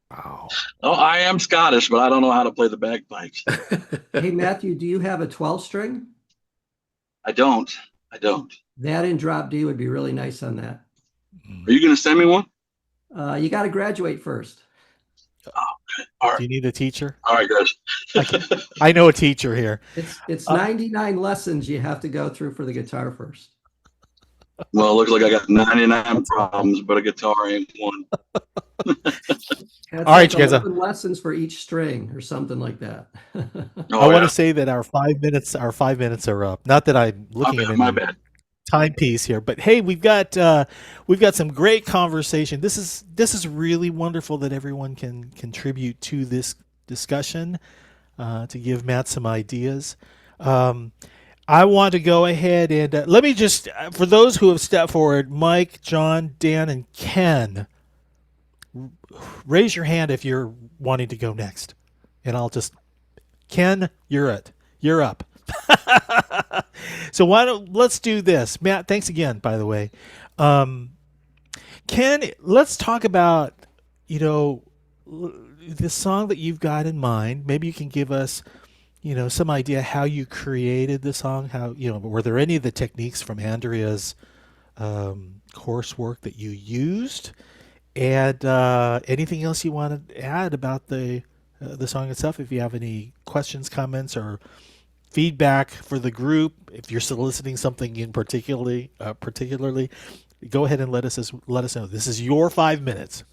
Speaker 1: Wow.
Speaker 4: Oh, I am Scottish, but I don't know how to play the bagpipes.
Speaker 2: Hey, Matthew, do you have a 12 string?
Speaker 4: I don't.
Speaker 2: That in drop D would be really nice on that.
Speaker 4: Are you going to send me one?
Speaker 2: You got to graduate first.
Speaker 4: Oh, okay. All right.
Speaker 1: Do you need a teacher?
Speaker 4: All right, guys.
Speaker 1: I know a teacher here.
Speaker 2: It's 99 lessons you have to go through for the guitar first.
Speaker 4: Well, it looks like I got 99 problems, but a guitar ain't one.
Speaker 2: All
Speaker 1: right, you guys.
Speaker 2: Lessons for each string or something like that.
Speaker 1: I want to say that our 5 minutes are up. Not that I'm looking at
Speaker 4: my
Speaker 1: any
Speaker 4: bad
Speaker 1: timepiece here, but hey, we've got some great conversation. This is really wonderful that everyone can contribute to this discussion to give Matt some ideas. I want to go ahead and let me just, for those who have stepped forward, Mike, John, Dan, and Ken, raise your hand if you're wanting to go next. And I'll just, Ken, you're up. So let's do this. Matt, thanks again, by the way. Ken, let's talk about, the song that you've got in mind. Maybe you can give us some idea how you created the song, how, were there any of the techniques from Andrea's coursework that you used, and anything else you want to add about the song itself? If you have any questions, comments, or feedback for the group, if you're soliciting something in particularly, go ahead and let us know. This is your 5 minutes.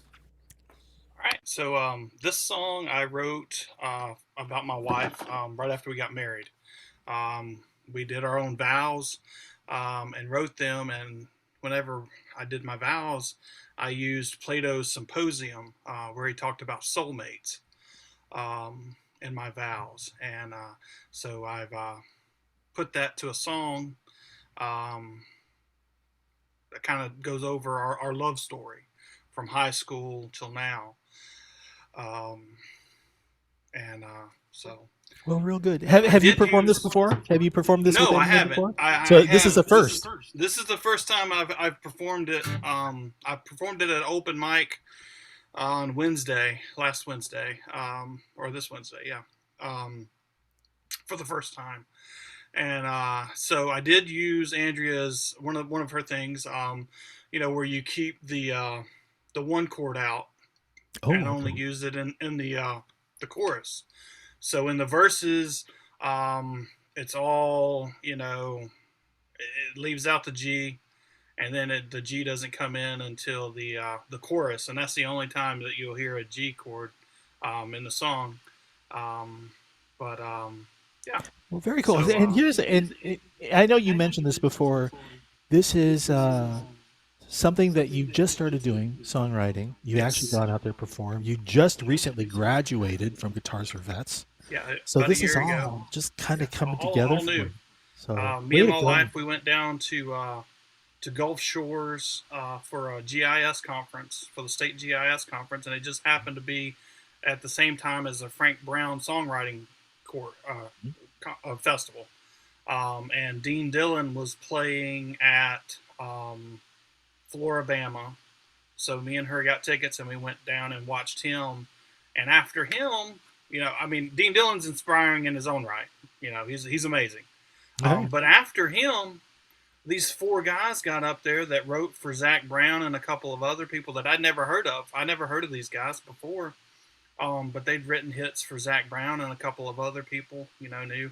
Speaker 8: All right, so this song I wrote about my wife right after we got married. We did our own vows and wrote them, and whenever I did my vows, I used Plato's Symposium where he talked about soulmates in my vows, and so I've put that to a song that kind of goes over our love story from high school till now. So.
Speaker 1: Well, real good. Have you performed this before? Have you performed this?
Speaker 8: No,
Speaker 1: with
Speaker 8: I haven't.
Speaker 1: Before?
Speaker 8: This
Speaker 1: is the first.
Speaker 8: This is the first time I've performed it. I performed it at open mic on last Wednesday, or this Wednesday, for the first time. And so I did use Andrea's one of her things, where you keep the one chord out and only use it in the chorus. So in the verses, it's all, it leaves out the G, and then the G doesn't come in until the chorus, and that's the only time that you'll hear a G chord in the song. Yeah.
Speaker 1: Well, very cool.
Speaker 8: So,
Speaker 1: and I know you mentioned this before. This is something that you just started doing, songwriting. You actually
Speaker 8: yes.
Speaker 1: got out there, performed. You just recently graduated from Guitars for Vets.
Speaker 8: Yeah,
Speaker 1: So
Speaker 8: about a
Speaker 1: this is
Speaker 8: year ago.
Speaker 1: all just kind of coming
Speaker 8: All
Speaker 1: together for
Speaker 8: new.
Speaker 1: you. So
Speaker 8: Me
Speaker 1: way
Speaker 8: and
Speaker 1: to
Speaker 8: my
Speaker 1: go.
Speaker 8: wife, we went down to Gulf Shores for a GIS conference, for the state GIS conference, and it just happened to be at the same time as the Frank Brown songwriting festival. And Dean Dillon was playing at Floribama. So me and her got tickets and we went down and watched him. And after him, I mean, Dean Dillon's inspiring in his own right. He's amazing. But after him, these 4 guys got up there that wrote for Zach Brown and a couple of other people that I'd never heard of. I never heard of these guys before. But they'd written hits for Zach Brown and a couple of other people, knew.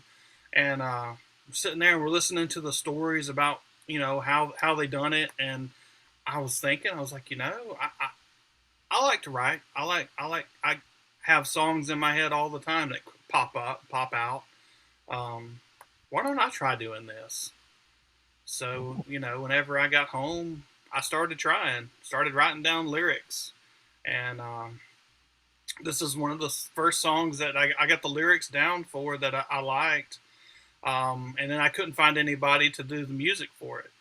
Speaker 8: And we're sitting there and we're listening to the stories about, how they done it. And I was thinking, I was like, I like to write. I have songs in my head all the time that pop out. Why don't I try doing this? So, whenever I got home, I started writing down lyrics. And this is one of the first songs that I got the lyrics down for that I liked. And then I couldn't find anybody to do the music for it.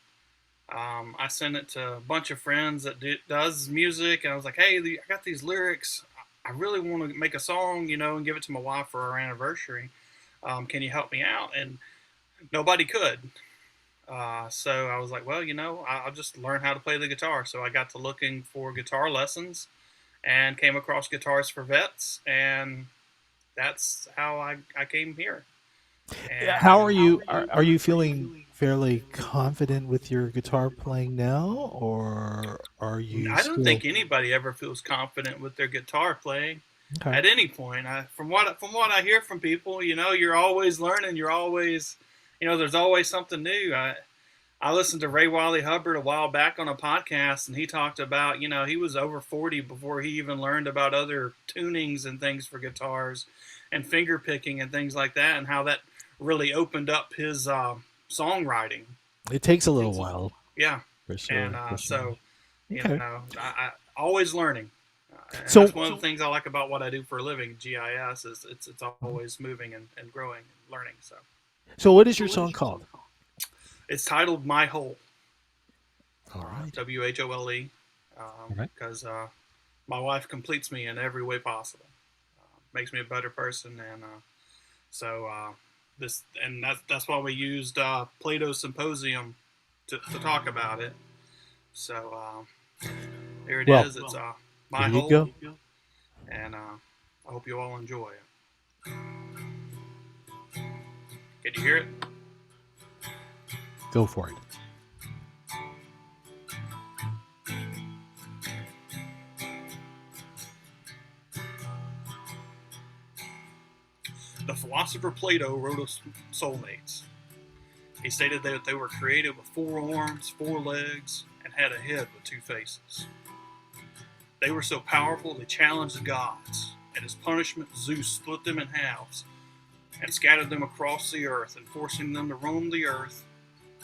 Speaker 8: I sent it to a bunch of friends that does music, and I was like, hey, I got these lyrics. I really want to make a song, and give it to my wife for our anniversary. Can you help me out? And nobody could. So I was like, well, I'll just learn how to play the guitar. So I got to looking for guitar lessons and came across Guitars for Vets, and that's how I came here. And
Speaker 1: how are you? Are you feeling fairly confident with your guitar playing now, or are you?
Speaker 8: I don't think anybody ever feels confident with their guitar playing
Speaker 1: at
Speaker 8: any point. From what I hear from people, you're always learning. You're always, there's always something new. I listened to Ray Wiley Hubbard a while back on a podcast, and he talked about, he was over 40 before he even learned about other tunings and things for guitars and finger picking and things like that, and how that really opened up his songwriting.
Speaker 1: It takes a little while.
Speaker 8: Yeah.
Speaker 1: For sure.
Speaker 8: And
Speaker 1: for sure.
Speaker 8: so, I always learning. And
Speaker 1: So
Speaker 8: that's one of the things I like about what I do for a living, GIS, is it's always moving and growing and learning.
Speaker 1: So what is your song called?
Speaker 8: It's titled My Whole.
Speaker 1: All right.
Speaker 8: WHOLE. Because my wife completes me in every way possible. Makes me a better person, and that's why we used Plato's Symposium to talk about it. So here it is. It's My Whole.
Speaker 1: Go.
Speaker 8: And I hope you all enjoy it. Can you hear it?
Speaker 1: Go for it.
Speaker 8: The philosopher Plato wrote of soulmates. He stated that they were created with 4 arms, 4 legs, and had a head with 2 faces. They were so powerful they challenged the gods, and as punishment Zeus split them in halves and scattered them across the earth, and forcing them to roam the earth,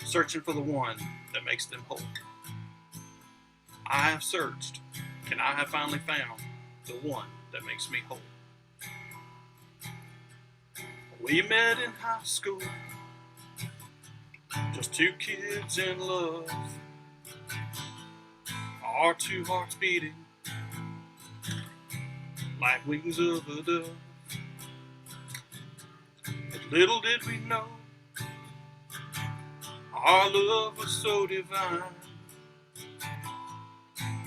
Speaker 8: searching for the one that makes them whole. I have searched, and I have finally found the one that makes me whole. We met in high school, just 2 kids in love, our 2 hearts beating like wings of a dove. But little did we know, our love was so divine,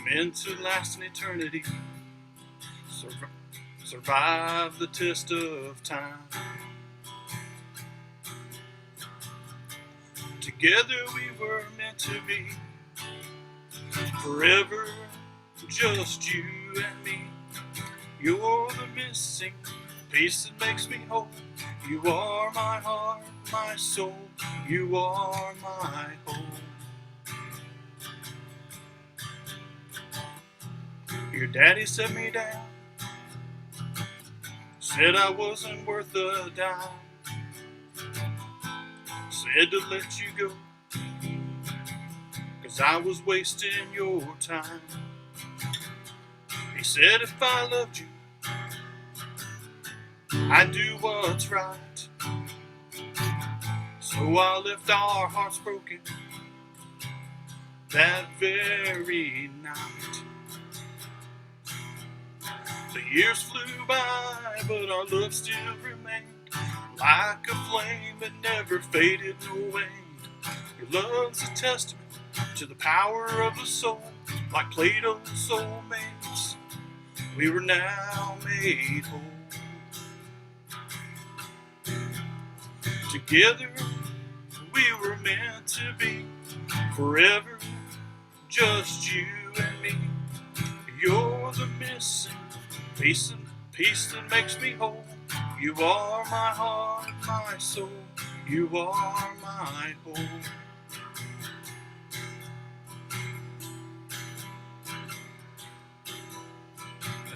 Speaker 8: meant to last an eternity, survive the test of time. Together we were meant to be, forever, just you and me. You're the missing piece that makes me whole. You are my heart, my soul. You are my whole. Your daddy set me down, said I wasn't worth a dime. said to let you go, 'cause I was wasting your time. He said if I loved you, I'd do what's right. So I left our hearts broken that very night. The years flew by, but our love still remained like a flame that never faded nor waned. Your love's a testament to the power of the soul, like Plato's soulmates. We were now made whole. Together we were meant to be forever, just you and me. You're the missing piece that makes me whole. You are my heart, my soul. You are my home.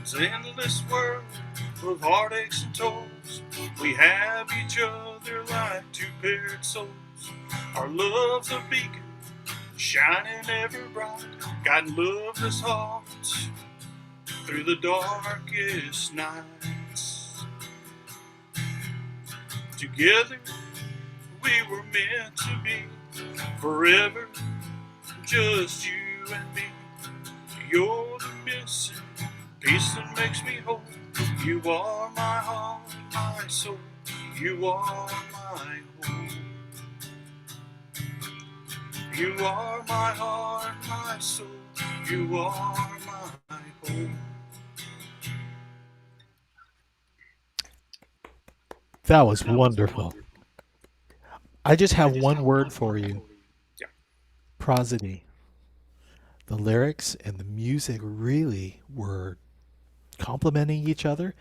Speaker 8: It's an endless world of heartaches and toils. We have each other like two paired souls. Our love's a beacon, shining ever bright, guiding loveless hearts through the darkest nights. Together we were meant to be forever, just you and me. You're the missing piece that makes me whole. You are my heart, my soul. You are my home. You are my heart, my soul. You are my home.
Speaker 1: That was wonderful. I just have one word for you.
Speaker 8: Yeah.
Speaker 1: Prosody. The lyrics and the music really were complementing each other.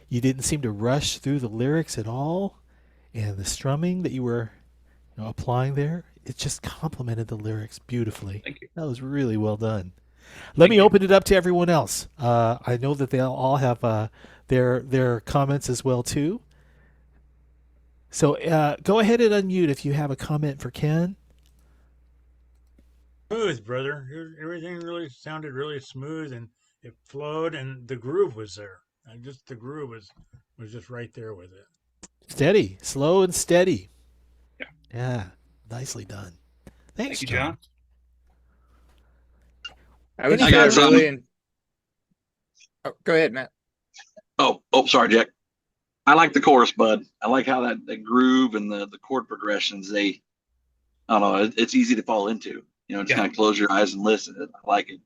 Speaker 1: You didn't seem to rush through the lyrics at all, and the strumming that you were applying there, it just complemented the lyrics beautifully.
Speaker 8: Thank you.
Speaker 1: That was really well done. Let me open it up to everyone else. I know that they all have their comments as well too. So go ahead and unmute if you have a comment for Ken.
Speaker 9: Smooth, brother. Everything really sounded really smooth, and it flowed, and the groove was there. Just the groove was just right there with it.
Speaker 1: Steady, slow and steady.
Speaker 8: Yeah.
Speaker 1: Yeah, nicely done. Thanks,
Speaker 8: Thank you, John.
Speaker 3: I would
Speaker 4: I
Speaker 3: say
Speaker 4: got
Speaker 3: really.
Speaker 4: something.
Speaker 3: Oh, go ahead, Matt.
Speaker 4: Oh, sorry, Jack. I like the chorus, bud. I like how that groove and the chord progressions, I don't know, it's easy to fall into. Just kind of close your eyes and listen. I like it.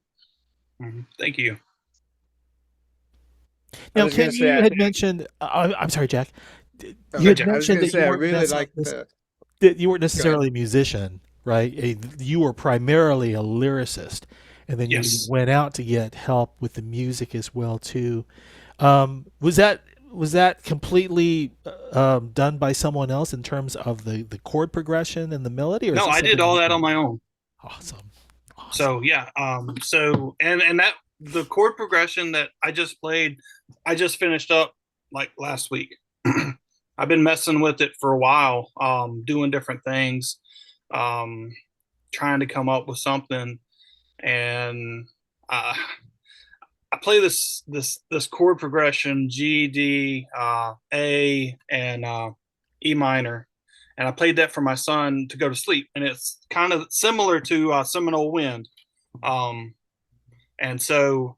Speaker 8: Mm-hmm. Thank you.
Speaker 1: Now, Ken, you had mentioned. I'm sorry, Jack. You had mentioned that you weren't that you weren't necessarily a musician, right? You were primarily a lyricist, and then you went out to get help with the music as well too. Was that completely done by someone else in terms of the chord progression and the melody? Or
Speaker 8: no, I did all that on my own.
Speaker 1: Awesome.
Speaker 8: So yeah, so and that the chord progression that I just played, I just finished up like last week. I've been messing with it for a while, doing different things, trying to come up with something, and I play this chord progression: G, D, A, and E minor. And I played that for my son to go to sleep. And it's kind of similar to Seminole Wind. And so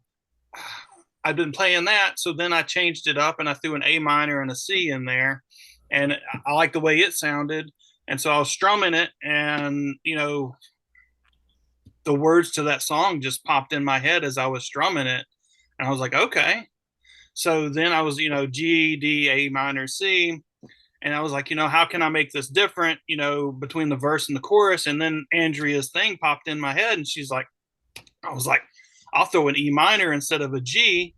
Speaker 8: I've been playing that. So then I changed it up and I threw an A minor and a C in there. And I like the way it sounded. And so I was strumming it, and, the words to that song just popped in my head as I was strumming it. And I was like, okay. So then I was, G, D, A minor, C. And I was like, how can I make this different, between the verse and the chorus? And then Andrea's thing popped in my head, and I was like, I'll throw an E minor instead of a G,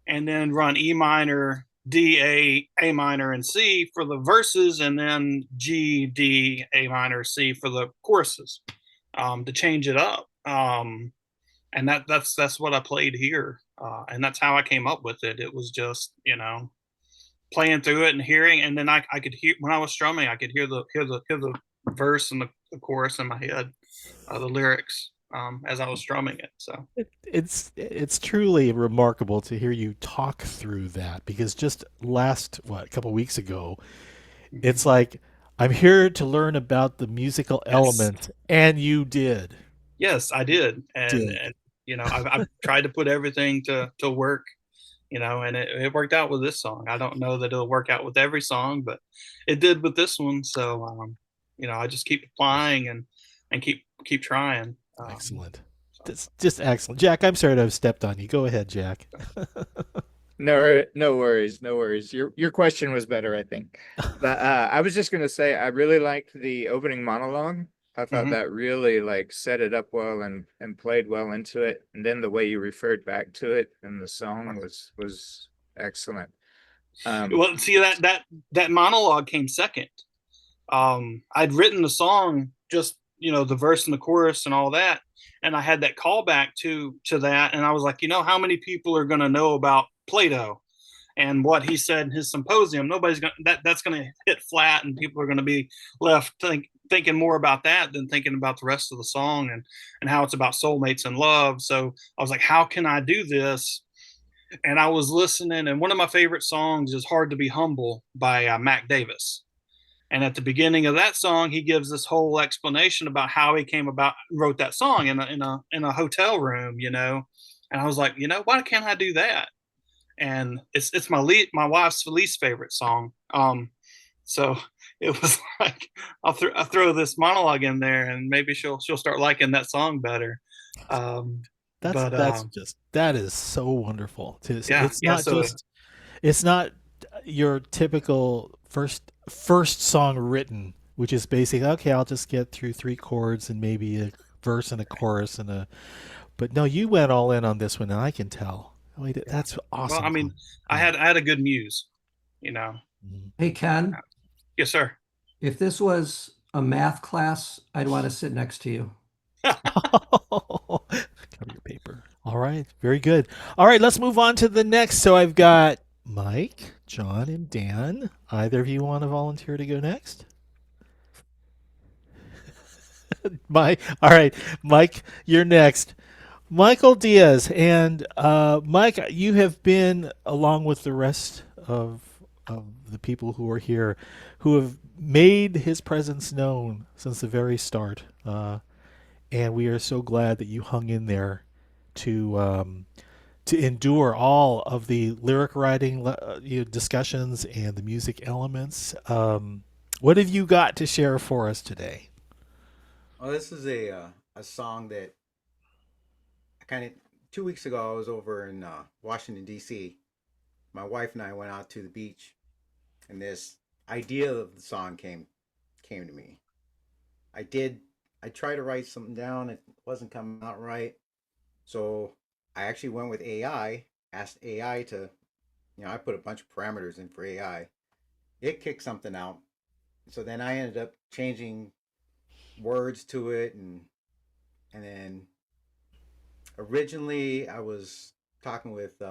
Speaker 8: and then run E minor, D, A minor, and C for the verses, and then G, D, A minor, C for the choruses, to change it up. And that's what I played here. And that's how I came up with it. It was just, playing through it and hearing, and then I could hear when I was strumming, I could hear the verse and the chorus in my head, the lyrics, as I was strumming it. So
Speaker 1: it's truly remarkable to hear you talk through that, because just a couple weeks ago, it's like, I'm here to learn about the musical element, and you did.
Speaker 8: Yes, I did, and I've tried to put everything to work, and it worked out with this song. I don't know that it'll work out with every song, but it did with this one. So I just keep applying and keep trying.
Speaker 1: Excellent. That's just excellent. Jack, I'm sorry to have stepped on you. Go ahead, Jack.
Speaker 3: No worries, no worries. Your question was better, I think. But I was just gonna say I really liked the opening monologue. I thought that really like set it up well and played well into it. And then the way you referred back to it in the song was excellent.
Speaker 8: Well, see, that monologue came second. I'd written the song, just the verse and the chorus and all that, and I had that callback to that, and I was like, how many people are going to know about Plato and what he said in his symposium? Nobody's going that's going to hit flat, and people are going to be left thinking more about that than thinking about the rest of the song and how it's about soulmates and love. So I was like, how can I do this? And I was listening, and one of my favorite songs is "Hard to Be Humble" by Mac Davis. And at the beginning of that song, he gives this whole explanation about how he wrote that song in a hotel room, And I was like, why can't I do that? And it's my wife's least favorite song. So it was like, I'll throw this monologue in there, and maybe she'll start liking that song better.
Speaker 1: That is so wonderful.
Speaker 8: So
Speaker 1: it's not your typical first song written, which is basically, okay, I'll just get through 3 chords and maybe a verse and a chorus but no, you went all in on this one, and I can tell. That's awesome.
Speaker 8: Well, I mean, I had a good muse,
Speaker 2: Hey, Ken.
Speaker 8: Yes, sir.
Speaker 2: If this was a math class, I'd want to sit next to you.
Speaker 1: Cover your paper. All right. Very good. All right. Let's move on to the next. So I've got Mike, John, and Dan. Either of you want to volunteer to go next? All right. Mike, you're next. Michael Diaz. And Mike, you have been, along with the rest of the people who are here, who have made his presence known since the very start. And we are so glad that you hung in there to endure all of the lyric writing discussions and the music elements. What have you got to share for us today?
Speaker 5: Well, this is a song that I kind of 2 weeks ago I was over in Washington D.C. My wife and I went out to the beach, and this idea of the song came to me. I tried to write something down. It wasn't coming out right. So I actually went with AI, asked AI to, I put a bunch of parameters in for AI. It kicked something out. So then I ended up changing words to it. And then originally I was talking with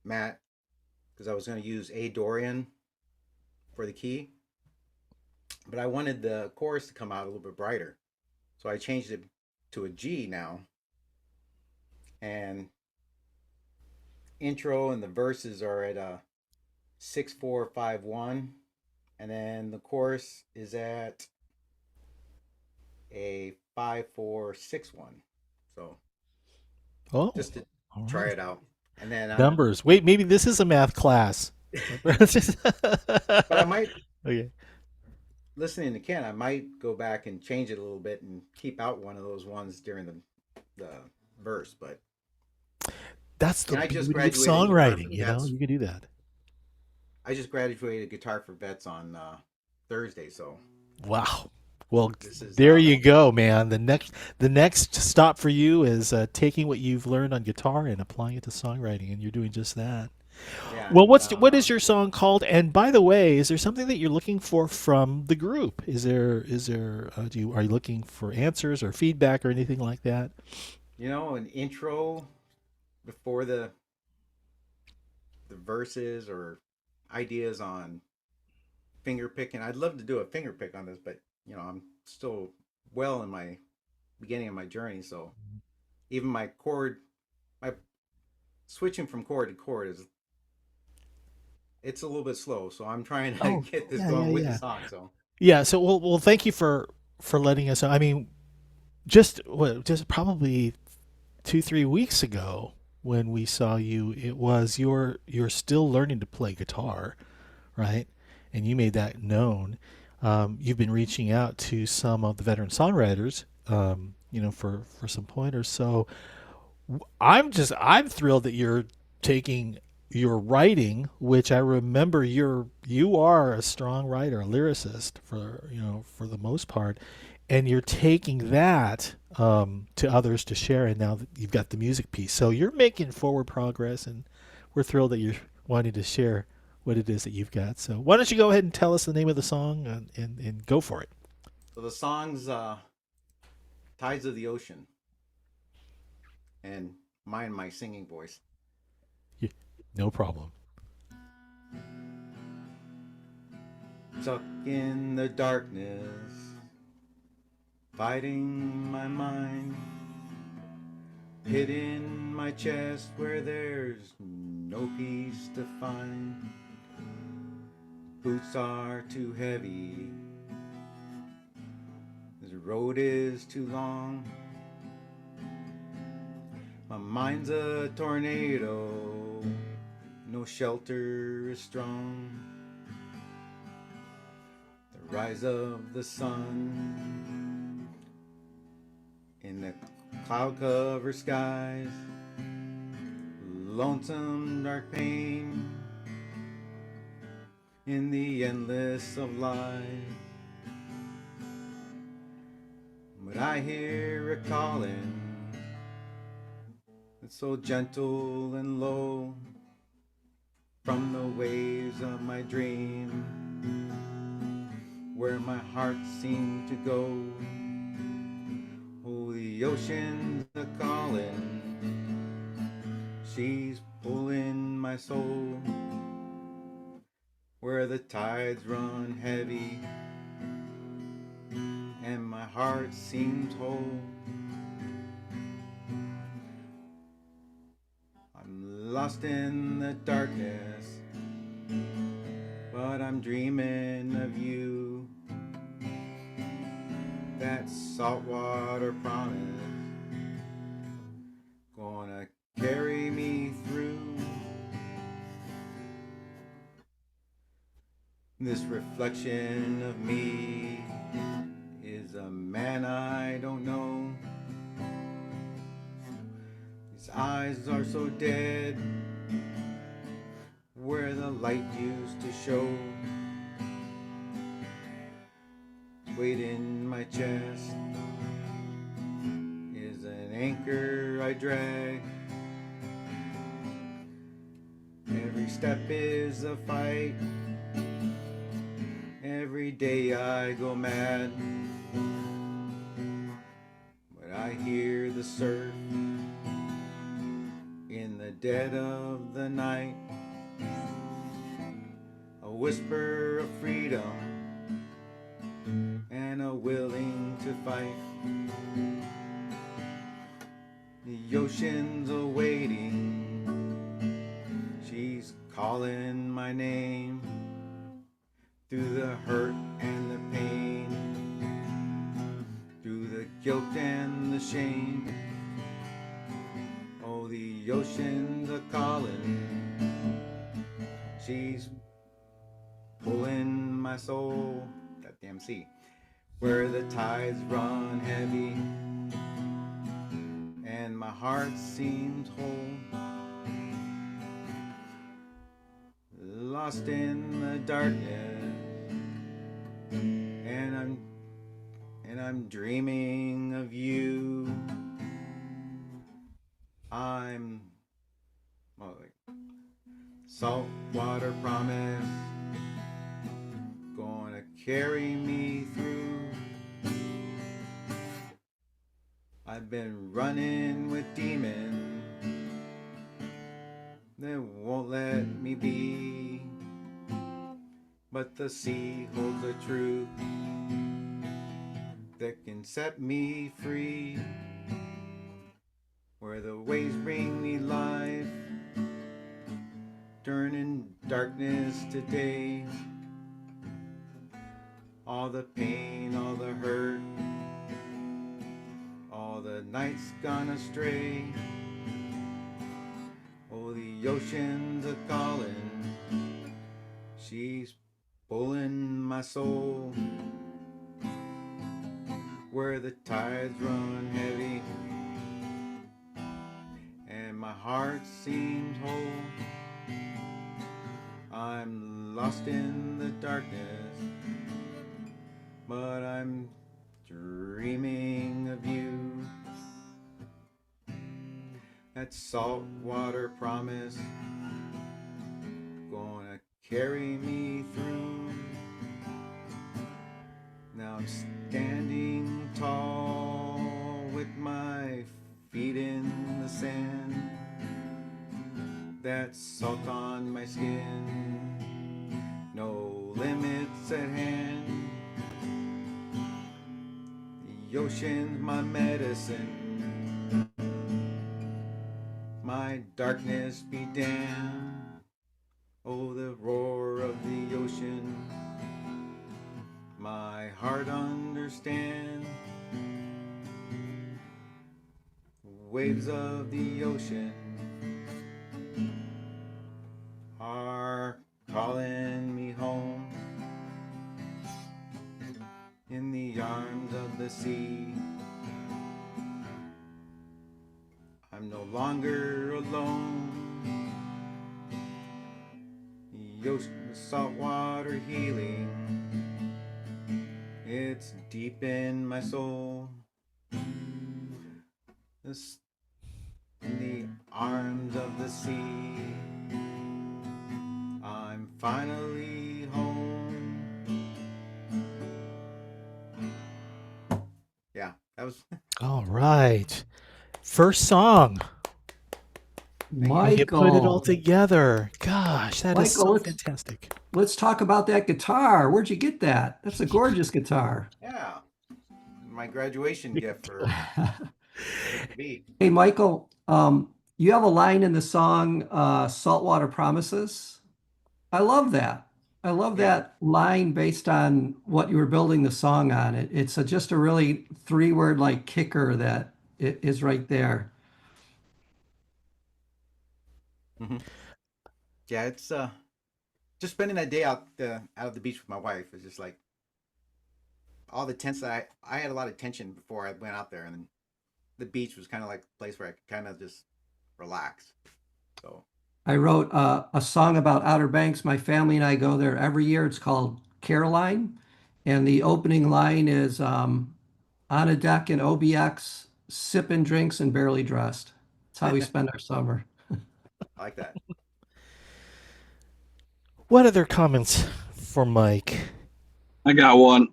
Speaker 5: Matt, because I was going to use A Dorian for the key. But I wanted the chorus to come out a little bit brighter. So I changed it to a G now. And intro and the verses are at a 6-4-5-1. And then the chorus is at a 5-4-6-1. So just to try it out. And then
Speaker 1: numbers. Wait, maybe this is a math class.
Speaker 5: But I might.
Speaker 1: Okay.
Speaker 5: Listening to Ken, I might go back and change it a little bit and keep out one of those ones during the verse. But
Speaker 1: that's the beauty of songwriting. You can do that.
Speaker 5: I just graduated Guitar for Vets on Thursday, so.
Speaker 1: Wow. Well, there you go, man. The next stop for you is taking what you've learned on guitar and applying it to songwriting, and you're doing just that. Yeah, well, what is your song called? And by the way, is there something that you're looking for from the group? Are you looking for answers or feedback or anything like that?
Speaker 5: An intro before the verses or ideas on finger picking. I'd love to do a finger pick on this, but still well in my beginning of my journey. So even my switching from chord to chord it's a little bit slow. So I'm trying to get this going with the song. So
Speaker 1: yeah. So well, thank you for letting us know. I mean, just probably 2-3 weeks ago when we saw you, it was you're still learning to play guitar, right? And you made that known. You've been reaching out to some of the veteran songwriters, for some pointers. So I'm thrilled that you're taking your writing, which I remember you are a strong writer, a lyricist for the most part, and you're taking that to others to share. And now that you've got the music piece, so you're making forward progress, and we're thrilled that you're wanting to share what it is that you've got. So why don't you go ahead and tell us the name of the song and go for it.
Speaker 5: So the song's Tides of the Ocean, and my singing voice.
Speaker 1: Yeah, no problem.
Speaker 5: Stuck in the darkness, fighting my mind, hid in my chest where there's no peace to find. Boots are too heavy, this road is too long. My mind's a tornado, no shelter is strong. The rise of the sun in the cloud-covered skies, lonesome dark pain in the endless of lies. But I hear a calling, it's so gentle and low, from the waves of my dream, where my heart seemed to go. Oh, the ocean's a calling, she's pulling my soul, where the tides run heavy and my heart seems whole. I'm lost in the darkness, but I'm dreaming of you. That saltwater promise gonna carry me through. This reflection of me is a man I don't know. His eyes are so dead, where the light used to show. Weight in my chest is an anchor I drag. Every step is a fight, every day I go mad. But I hear the surf in the dead of the night, a whisper of freedom and a willing to fight. The ocean's awaiting, she's calling my name, through the hurt and the pain, through the guilt and the shame. Oh, the ocean's a calling, she's pulling my soul. Goddamn C. Where the tides run heavy and my heart seems whole. Lost in the darkness, and I'm dreaming of you. I'm saltwater promise gonna carry me through. I've been running with demons that won't let me be, but the sea holds the truth that can set me free, where the waves bring me life, turning darkness to day. All the pain, all the hurt, all the nights gone astray. Oh, the ocean's a calling, she's pulling my soul, where the tides run heavy and my heart seems whole. I'm lost in the darkness, but I'm dreaming of you. That saltwater promise gonna carry me through. Now I'm standing tall with my feet in the sand. That salt on my skin, no limits at hand. The ocean's my medicine, my darkness be damned. Oh, the roar of the ocean, my heart understand. Waves of the ocean are calling me home, in the arms of the sea. I'm no longer alone. The ocean, the saltwater healing, it's deep in my soul. This, in the arms of the sea, I'm finally home. Yeah, that was.
Speaker 1: All right. First song.
Speaker 2: Michael,
Speaker 1: You put it all together. Gosh, that is so fantastic.
Speaker 2: Let's talk about that guitar. Where'd you get that? That's a gorgeous guitar.
Speaker 5: Yeah, my graduation gift for me.
Speaker 2: Hey, Michael, you have a line in the song Saltwater Promises. I love that. I love that line based on what you were building the song on. It's just a really 3-word like kicker that it is right there.
Speaker 5: Mm-hmm. Yeah, it's just spending that day out of the beach with my wife. It's just like all the tense. I had a lot of tension before I went out there, and then the beach was kind of like a place where I could kind of just relax. So
Speaker 2: I wrote a song about Outer Banks. My family and I go there every year. It's called Caroline, and the opening line is on a deck in OBX, sipping drinks and barely dressed. That's how we spend our summer.
Speaker 5: I like that.
Speaker 1: What other comments for Mike?
Speaker 4: I got one.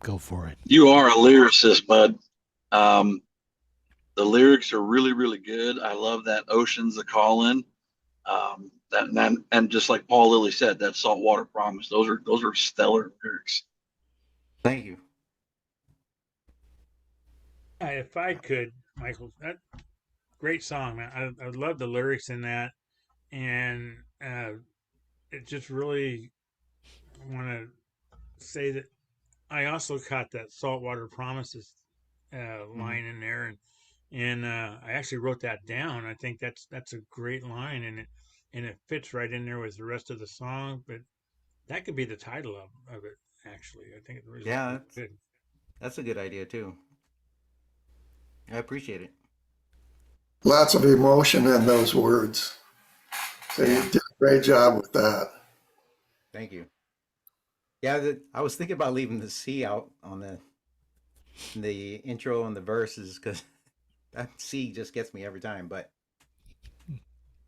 Speaker 1: Go for it.
Speaker 4: You are a lyricist, bud. The lyrics are really, really good. I love that Ocean's a Call-In. And just like Paul Lilley said, that Saltwater Promise. Those are stellar lyrics.
Speaker 5: Thank you.
Speaker 9: If I could, Michael, that great song, man. I love the lyrics in that, and it just really want to say that I also caught that Saltwater Promises line in there, and I actually wrote that down. I think that's a great line, and it fits right in there with the rest of the song. But that could be the title of it. Actually, I think it really good.
Speaker 5: That's a good idea too. I appreciate it.
Speaker 10: Lots of emotion in those words. So you did a great job with that.
Speaker 5: Thank you. Yeah, I was thinking about leaving the C out on the intro and the verses because that C just gets me every time. But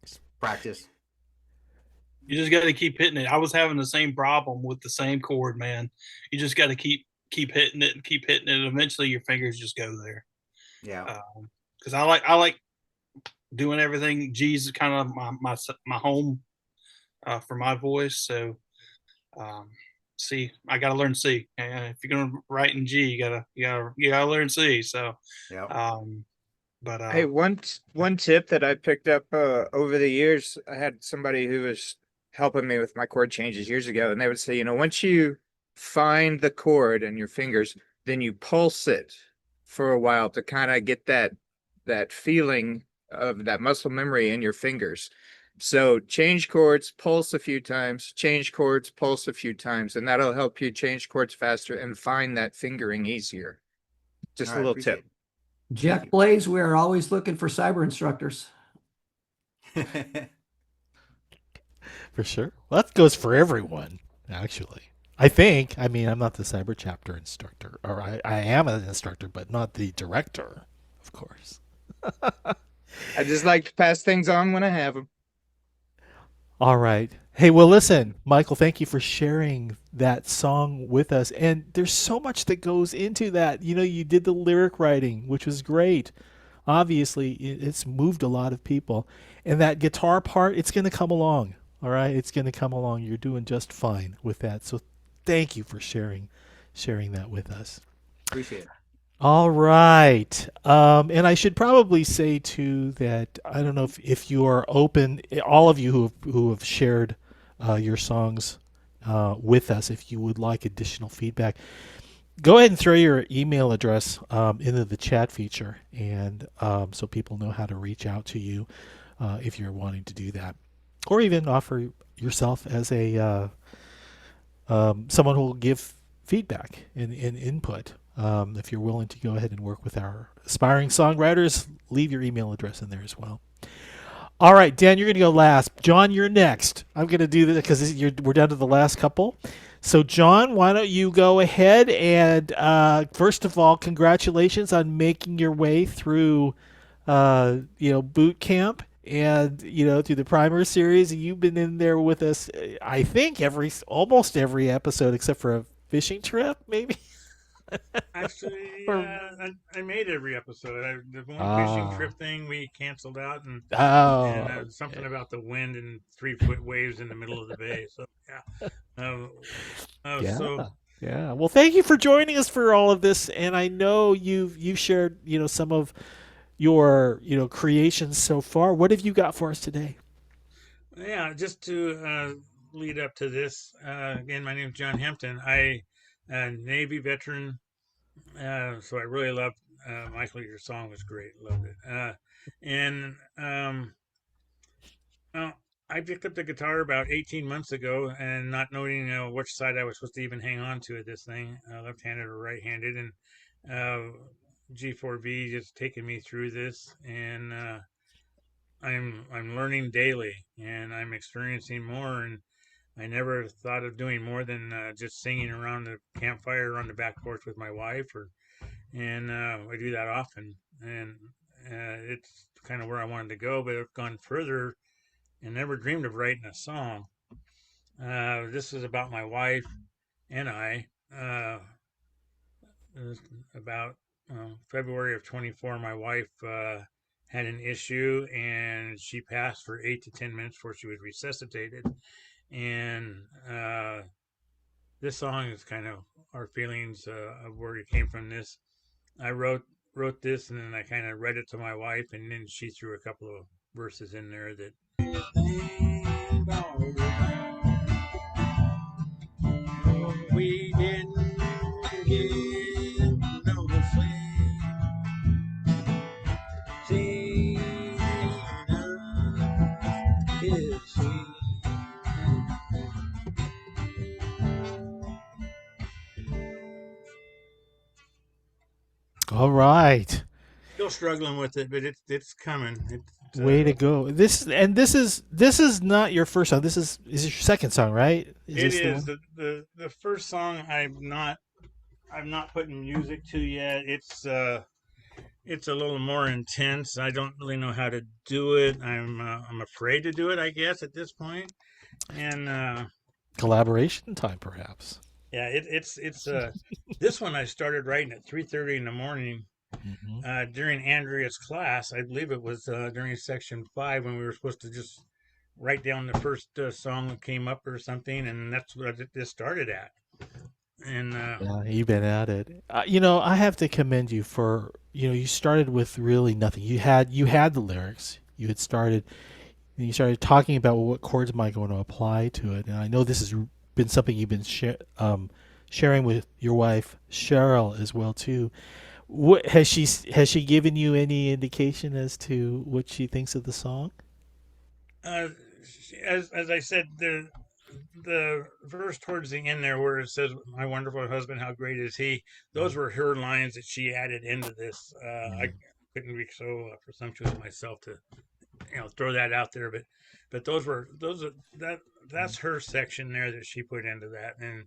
Speaker 5: it's practice.
Speaker 8: You just got to keep hitting it. I was having the same problem with the same chord, man. You just got to keep hitting it and keep hitting it. Eventually, your fingers just go there.
Speaker 5: Yeah.
Speaker 8: Because I like doing everything. G's kind of my home for my voice. So C. I got to learn C. If you're going to write in G, you gotta learn C. So,
Speaker 5: Yeah.
Speaker 8: but
Speaker 3: Hey, one tip that I picked up over the years, I had somebody who was helping me with my chord changes years ago, and they would say, you know, once you find the chord in your fingers, then you pulse it for a while to kind of get that feeling of that muscle memory in your fingers. So change chords, pulse a few times, change chords, pulse a few times, and that'll help you change chords faster and find that fingering easier. Just a little tip.
Speaker 2: Jack Blaise, we are always looking for cyber instructors.
Speaker 1: For sure. Well, that goes for everyone, actually. I think. I mean, I'm not the cyber chapter instructor, or I am an instructor, but not the director, of course.
Speaker 3: I just like to pass things on when I have them.
Speaker 1: All right. Hey, well, listen, Michael, thank you for sharing that song with us. And there's so much that goes into that. You know, you did the lyric writing, which was great. Obviously, it's moved a lot of people. And that guitar part, it's going to come along. All right? It's going to come along. You're doing just fine with that. So thank you for sharing that with us.
Speaker 5: Appreciate it.
Speaker 1: All right. And I should probably say, too, that I don't know if you are open, all of you who have shared your songs with us, if you would like additional feedback, go ahead and throw your email address into the chat feature, and so people know how to reach out to you if you're wanting to do that. Or even offer yourself as a someone who will give feedback and input. If you're willing to go ahead and work with our aspiring songwriters, leave your email address in there as well. All right, Dan, you're going to go last. John, you're next. I'm going to do this because we're down to the last couple. So, John, why don't you go ahead and, first of all, congratulations on making your way through, boot camp and, through the primer series. You've been in there with us, I think, almost every episode except for a fishing trip, maybe.
Speaker 9: Actually, I made every episode. The one fishing trip thing we canceled out, and something about the wind and 3-foot waves in the middle of the bay. So
Speaker 1: yeah. Well, thank you for joining us for all of this, and I know you've shared some of your creations so far. What have you got for us today?
Speaker 9: Yeah, just to lead up to this, again, my name is John Hampton. I Navy veteran, so I really loved Michael. Your song was great, loved it. I picked up the guitar about 18 months ago, and not knowing which side I was supposed to even hang on to at this thing, left-handed or right-handed, and G4V just taking me through this, and I'm learning daily, and I'm experiencing more, and I never thought of doing more than just singing around the campfire on the back porch with my wife, and I do that often, and it's kind of where I wanted to go, but I've gone further and never dreamed of writing a song. This is about my wife and I. About February of 24, my wife had an issue, and she passed for 8 to 10 minutes before she was resuscitated. And this song is kind of our feelings of where it came from. This I wrote this, and then I kind of read it to my wife, and then she threw a couple of verses in there that we didn't get no sleep. Seeing us is sweet.
Speaker 1: All right.
Speaker 9: Still struggling with it, but it's coming.
Speaker 1: Way to go! This is not your first song. This is your second song, right?
Speaker 9: It is the first song I've not put music to yet. It's a little more intense. I don't really know how to do it. I'm afraid to do it, I guess, at this point. And
Speaker 1: collaboration time, perhaps.
Speaker 9: Yeah, it's this one I started writing at 3:30 in the morning. Mm-hmm. During Andrea's class. I believe it was during section 5 when we were supposed to just write down the first song that came up or something, and that's what this started at. And
Speaker 1: Yeah, you've been at it. I have to commend you for, you started with really nothing. You had the lyrics. You started talking about what chords might going to apply to it. And I know this has been something you've been sharing with your wife Cheryl as well too. What has she given you any indication as to what she thinks of the song?
Speaker 9: as I said, the verse towards the end there where it says, "My wonderful husband, how great is he?" Those were her lines that she added into this. I couldn't be so presumptuous myself to throw that out there, but that's her section there that she put into that, and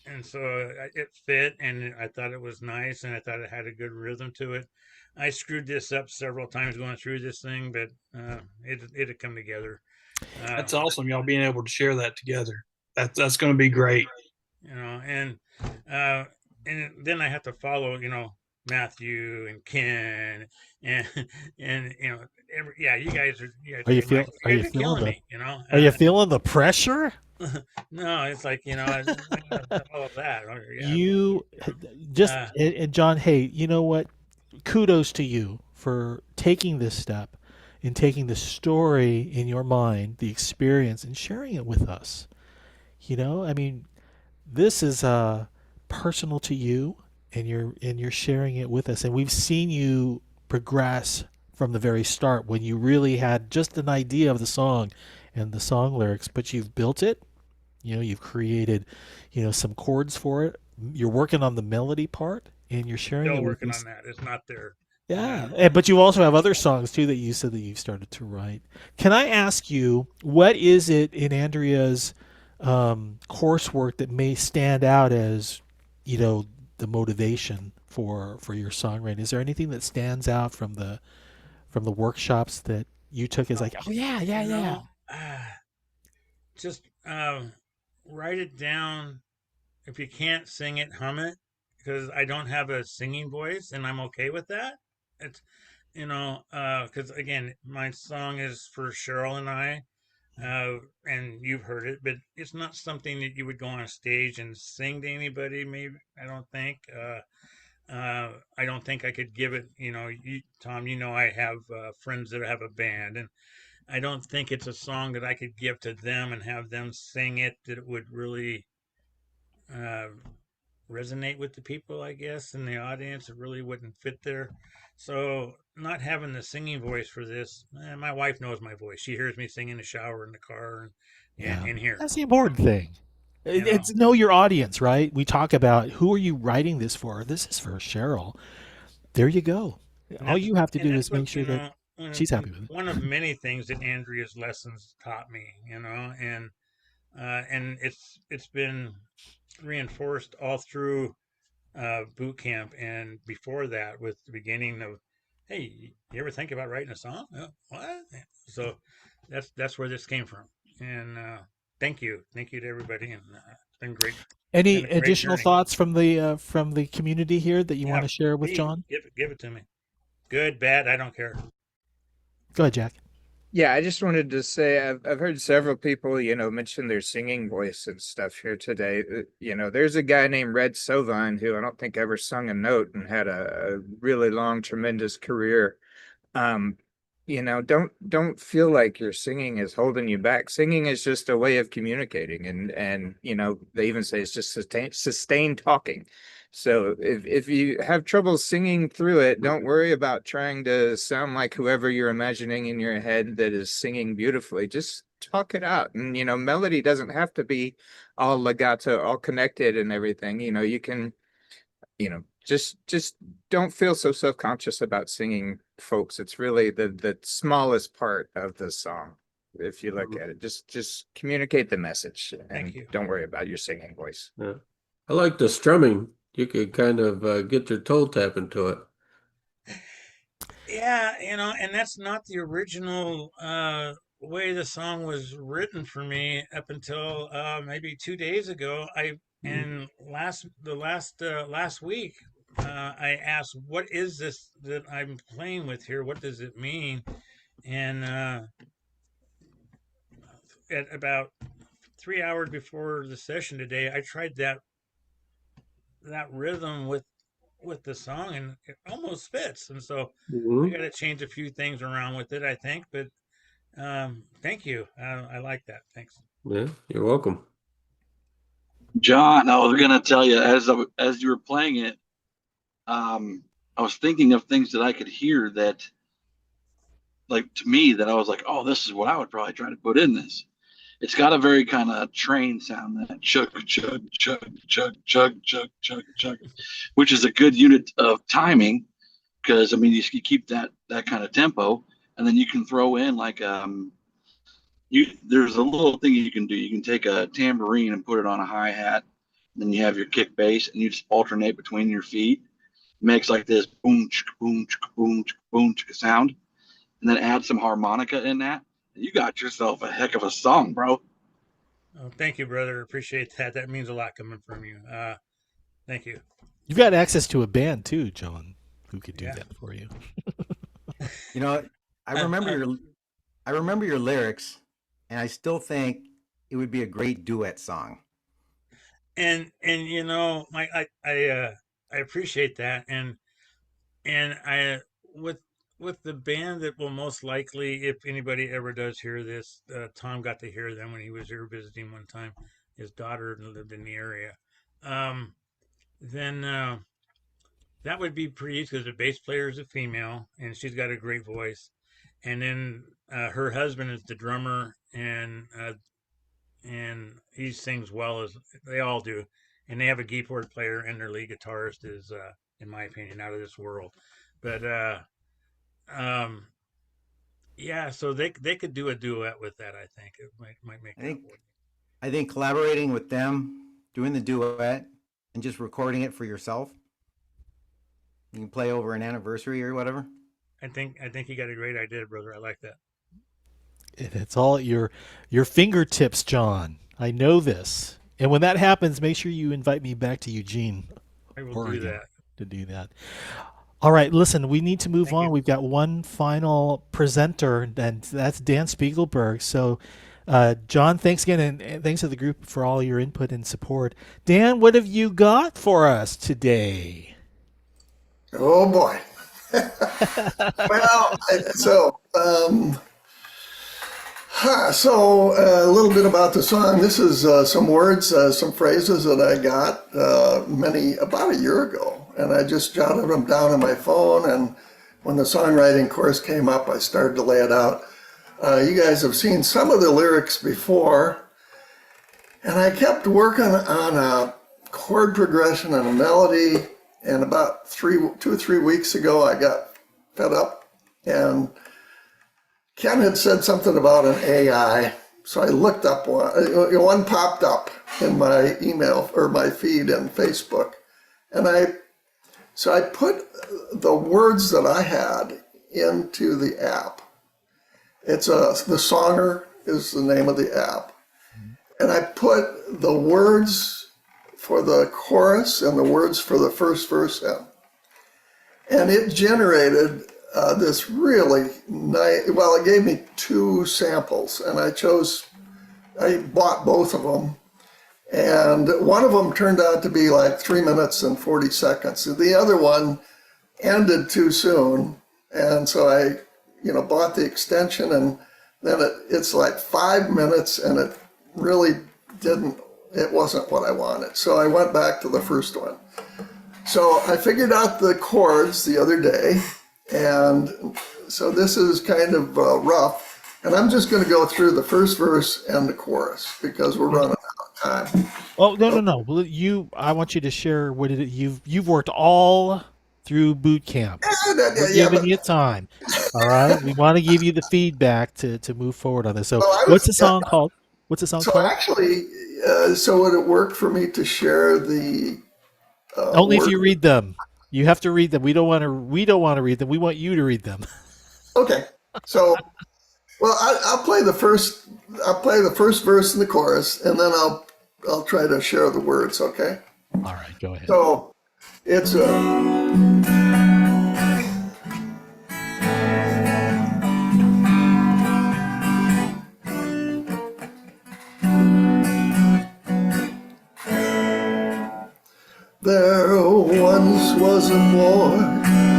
Speaker 9: and so it fit, and I thought it was nice, and I thought it had a good rhythm to it. I screwed this up several times going through this thing, but it'd come together.
Speaker 8: That's awesome, y'all being able to share that together. That's going to be great.
Speaker 9: Uh, and then I have to follow, Matthew and Ken and you guys are
Speaker 1: Are you
Speaker 9: Michael,
Speaker 1: are
Speaker 9: you
Speaker 1: you
Speaker 9: guys are
Speaker 1: feeling
Speaker 9: killing
Speaker 1: the
Speaker 9: me,
Speaker 1: Are you feeling the pressure?
Speaker 9: No, it's like all of that.
Speaker 1: You just and John, hey, you know what? Kudos to you for taking this step and taking the story in your mind, the experience, and sharing it with us. I mean, this is personal to you, and you're sharing it with us, and we've seen you progress from the very start when you really had just an idea of the song and the song lyrics, but you've built it. You've created, some chords for it. You're working on the melody part, and you're sharing
Speaker 9: Still
Speaker 1: it with
Speaker 9: working
Speaker 1: us.
Speaker 9: on that. It's not there.
Speaker 1: Yeah, but you also have other songs too that you said that you've started to write. Can I ask you, what is it in Andrea's coursework that may stand out as, the motivation for your songwriting? Is there anything that stands out from the workshops that you took as like, oh yeah, yeah, yeah?
Speaker 9: Just write it down. If you can't sing it, hum it, because I don't have a singing voice, and I'm okay with that. It's because again, my song is for Cheryl and I, and you've heard it, but it's not something that you would go on stage and sing to anybody. Maybe I don't think. I don't think I could give it. Tom, I have friends that have a band, and I don't think it's a song that I could give to them and have them sing it that it would really uh, resonate with the people, I guess, in the audience. It really wouldn't fit there. So, not having the singing voice for this, my wife knows my voice. She hears me sing in the shower, in the car,
Speaker 1: Yeah,
Speaker 9: and here.
Speaker 1: that's the important thing. It's know your audience, right? We talk about who are you writing this for? This is for Cheryl. There you go. All you have to do is make sure that she's happy with it.
Speaker 9: One of many things that Andrea's lessons taught me, and it's been reinforced all through boot camp and before that with the beginning of, hey, you ever think about writing a song? What? So that's where this came from. And thank you to everybody, and it's been great.
Speaker 1: Any
Speaker 9: Been a great
Speaker 1: additional
Speaker 9: journey.
Speaker 1: thoughts from the community here that you want to share with John?
Speaker 9: Give it to me. Good, bad, I don't care.
Speaker 1: Go ahead, Jack.
Speaker 3: Yeah, I just wanted to say I've heard several people, mention their singing voice and stuff here today. There's a guy named Red Sovine who I don't think ever sung a note and had a really long, tremendous career. Um, don't feel like your singing is holding you back. Singing is just a way of communicating, and they even say it's just sustained talking. So if you have trouble singing through it, don't worry about trying to sound like whoever you're imagining in your head that is singing beautifully. Just talk it out. And melody doesn't have to be all legato, all connected and everything. You can, just don't feel so self-conscious about singing, folks. It's really the smallest part of the song. If you look at it, just communicate the message and don't worry about your singing voice.
Speaker 7: Yeah. I like the strumming. You could kind of get your toe tap into it.
Speaker 9: Yeah, and that's not the original way the song was written for me up until maybe 2 days ago. Last week, I asked, "What is this that I'm playing with here? What does it mean?" And at about 3 hours before the session today, I tried that rhythm with the song, and it almost fits. And so I got to change a few things around with it, I think. But thank you. I like that. Thanks.
Speaker 7: Yeah, you're welcome.
Speaker 4: John, I was gonna tell you as you were playing it, I was thinking of things that I could hear that, like to me, that I was like, oh, this is what I would probably try to put in this. It's got a very kind of train sound, that chug, chug, chug, chug, chug, chug, chug, chug, which is a good unit of timing because I mean you keep that kind of tempo, and then you can throw in like there's a little thing you can do. You can take a tambourine and put it on a hi-hat, and then you have your kick bass, and you just alternate between your feet. It makes like this boom, boom, boom, boom sound, and then add some harmonica in that. You got yourself a heck of a song, bro.
Speaker 9: Oh, thank you, brother. Appreciate that. That means a lot coming from you. Thank you.
Speaker 1: You've got access to a band too, John, who could do that for you.
Speaker 5: You know, I remember your lyrics, and I still think it would be a great duet song.
Speaker 9: And you know, I appreciate that, and I with the band that will most likely, if anybody ever does hear this, Tom got to hear them when he was here visiting one time. His daughter lived in the area. Then that would be pretty easy because the bass player is a female and she's got a great voice. And then her husband is the drummer, and he sings well as they all do. And they have a keyboard player, and their lead guitarist is, in my opinion, out of this world. But yeah, so they could do a duet with that. I think it might make.
Speaker 5: I think collaborating with them, doing the duet, and just recording it for yourself. You can play over an anniversary or whatever.
Speaker 9: I think you got a great idea, brother. I like that.
Speaker 1: It's all at your fingertips, John. I know this. And when that happens, make sure you invite me back to Eugene.
Speaker 9: I will do that.
Speaker 1: To do that. All right, listen, we need to move on. We've got one final presenter, and that's Dan Spiegelberg. So, John, thanks again, and thanks to the group for all your input and support. Dan, what have you got for us today?
Speaker 10: Oh, boy. Well, so a little bit about the song. This is some words, some phrases that I got about a year ago. And I just jotted them down on my phone. And when the songwriting course came up, I started to lay it out. You guys have seen some of the lyrics before. And I kept working on a chord progression and a melody. And about 2 or 3 weeks ago, I got fed up. And Ken had said something about an AI. So I looked up one. One popped up in my email or my feed in Facebook. And So I put the words that I had into the app. It's the Songer is the name of the app. And I put the words for the chorus and the words for the first verse in. And it generated this really nice, well, it gave me 2 samples, and I bought both of them. And one of them turned out to be like 3 minutes and 40 seconds. The other one ended too soon. And so I, bought the extension, and then it's like 5 minutes, and it really it wasn't what I wanted. So I went back to the first one. So I figured out the chords the other day. And so this is kind of rough. And I'm just going to go through the first verse and the chorus because we're running out of time.
Speaker 1: Oh, no. I want you to share what you've worked all through boot camp. We're giving you time. All right. We want to give you the feedback to move forward on this. So what's the song called? What's the song called?
Speaker 10: Actually, so would it work for me to share the
Speaker 1: only if you read them. You have to read them. We don't want to read them. We want you to read them.
Speaker 10: Okay. So well, I'll play the first verse and the chorus, and then I'll try to share the words, okay?
Speaker 1: All right, go ahead.
Speaker 10: So it's There once was a boy,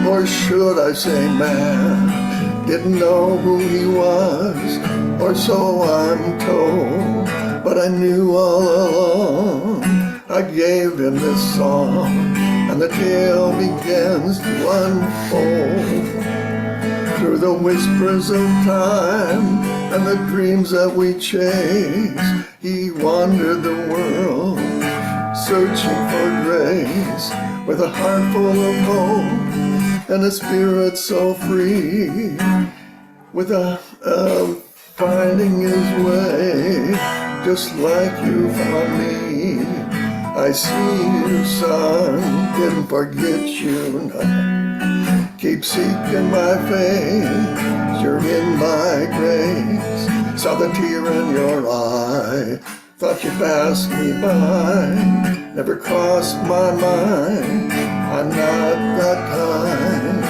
Speaker 10: or should I say man, didn't know who he was, or so I'm told, but I knew all along. I gave him this song, and the tale begins to unfold. Through the whispers of time and the dreams that we chase, he wandered the world, searching for grace, with a heart full of hope and a spirit so free, with finding his way, just like you found me. I see you, son, didn't forget you, no. Keep seeking my face, you're in my grace. Saw the tear in your eye, thought you passed me by. Never crossed my mind, I'm not that kind.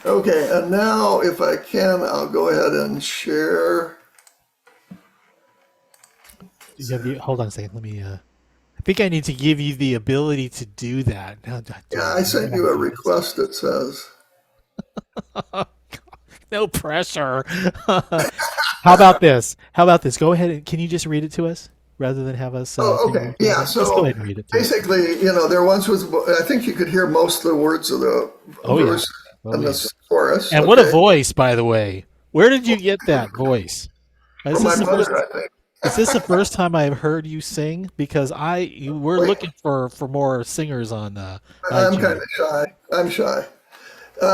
Speaker 10: Okay, and now if I can, I'll go ahead and share.
Speaker 1: Hold on a second. Let me. I think I need to give you the ability to do that.
Speaker 10: Yeah, I sent you a request, it says.
Speaker 1: No pressure. How about this? Go ahead and can you just read it to us rather than have us?
Speaker 10: Okay. Yeah. So
Speaker 1: just go ahead and read it.
Speaker 10: Basically, there once was. I think you could hear most of the words of the verse.
Speaker 1: Yeah.
Speaker 10: And the chorus.
Speaker 1: And what a voice, by the way. Where did you get that voice?
Speaker 10: From my mother, I think.
Speaker 1: Is this the first time I've heard you sing? Because we're looking for more singers on.
Speaker 10: I'm kind of shy. I'm shy.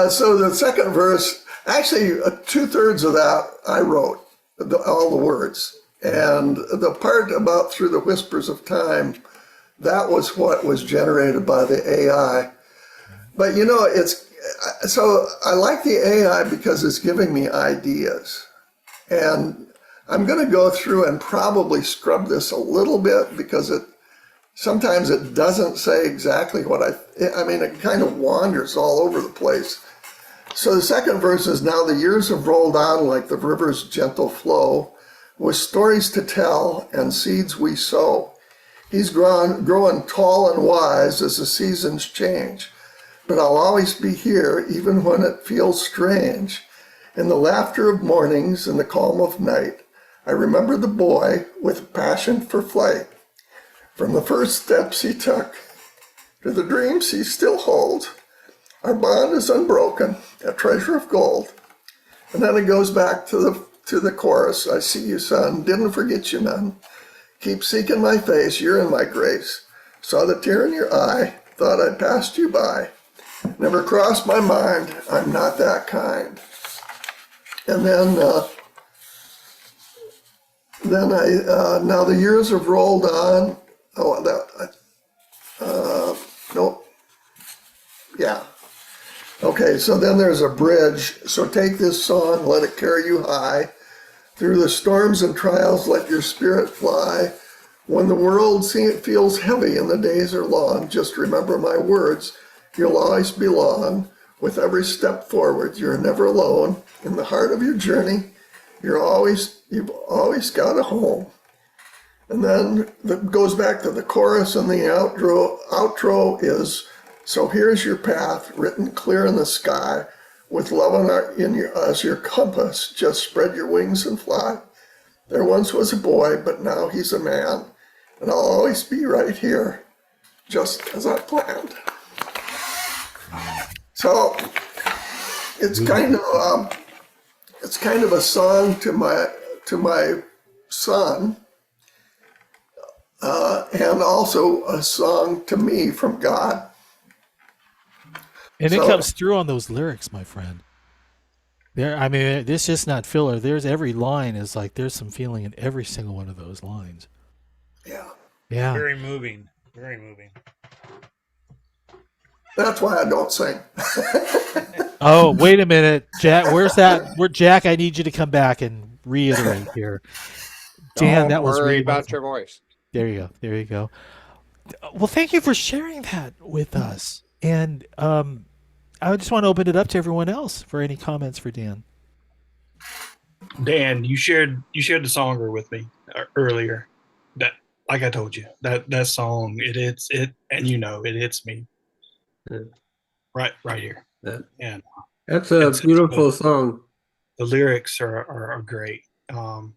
Speaker 10: So the second verse, actually, 2/3 of that I wrote, all the words, and the part about through the whispers of time, that was what was generated by the AI. But it's. So I like the AI because it's giving me ideas, and I'm going to go through and probably scrub this a little bit because sometimes it doesn't say exactly what it kind of wanders all over the place. So the second verse is, now the years have rolled on like the river's gentle flow, with stories to tell and seeds we sow. He's growing tall and wise as the seasons change. But I'll always be here, even when it feels strange. In the laughter of mornings and the calm of night, I remember the boy with a passion for flight. From the first steps he took to the dreams he still holds, our bond is unbroken, a treasure of gold. And then it goes back to the chorus. I see you, son, didn't forget you none. Keep seeking my face, you're in my grace. Saw the tear in your eye, thought I'd passed you by. Never crossed my mind, I'm not that kind. And then now the years have rolled on. Nope. Yeah. Okay, so then there's a bridge. So take this song, let it carry you high. Through the storms and trials, let your spirit fly. When the world feels heavy and the days are long, just remember my words. You'll always belong. With every step forward, you're never alone. In the heart of your journey, you've always got a home. And then it goes back to the chorus, and the outro is, so here's your path, written clear in the sky, with love as your compass, just spread your wings and fly. There once was a boy, but now he's a man, and I'll always be right here, just as I planned. So it's kind of a song to my son, and also a song to me from God.
Speaker 1: And it comes through on those lyrics, my friend. This is just not filler. There's every line is like there's some feeling in every single one of those lines.
Speaker 10: Yeah.
Speaker 1: Yeah.
Speaker 9: Very moving. Very moving.
Speaker 10: That's why I don't sing.
Speaker 1: Oh, wait a minute, Jack. Where's that? Jack, I need you to come back and reiterate here. Dan, that was
Speaker 3: worry
Speaker 1: really
Speaker 3: about your voice.
Speaker 1: There you go. There you go. Well, thank you for sharing that with us. And I just want to open it up to everyone else for any comments for Dan.
Speaker 8: Dan, you shared the song with me earlier. That, like I told you, that song it and it hits me right here. And
Speaker 7: that's a beautiful song.
Speaker 8: The lyrics are great. And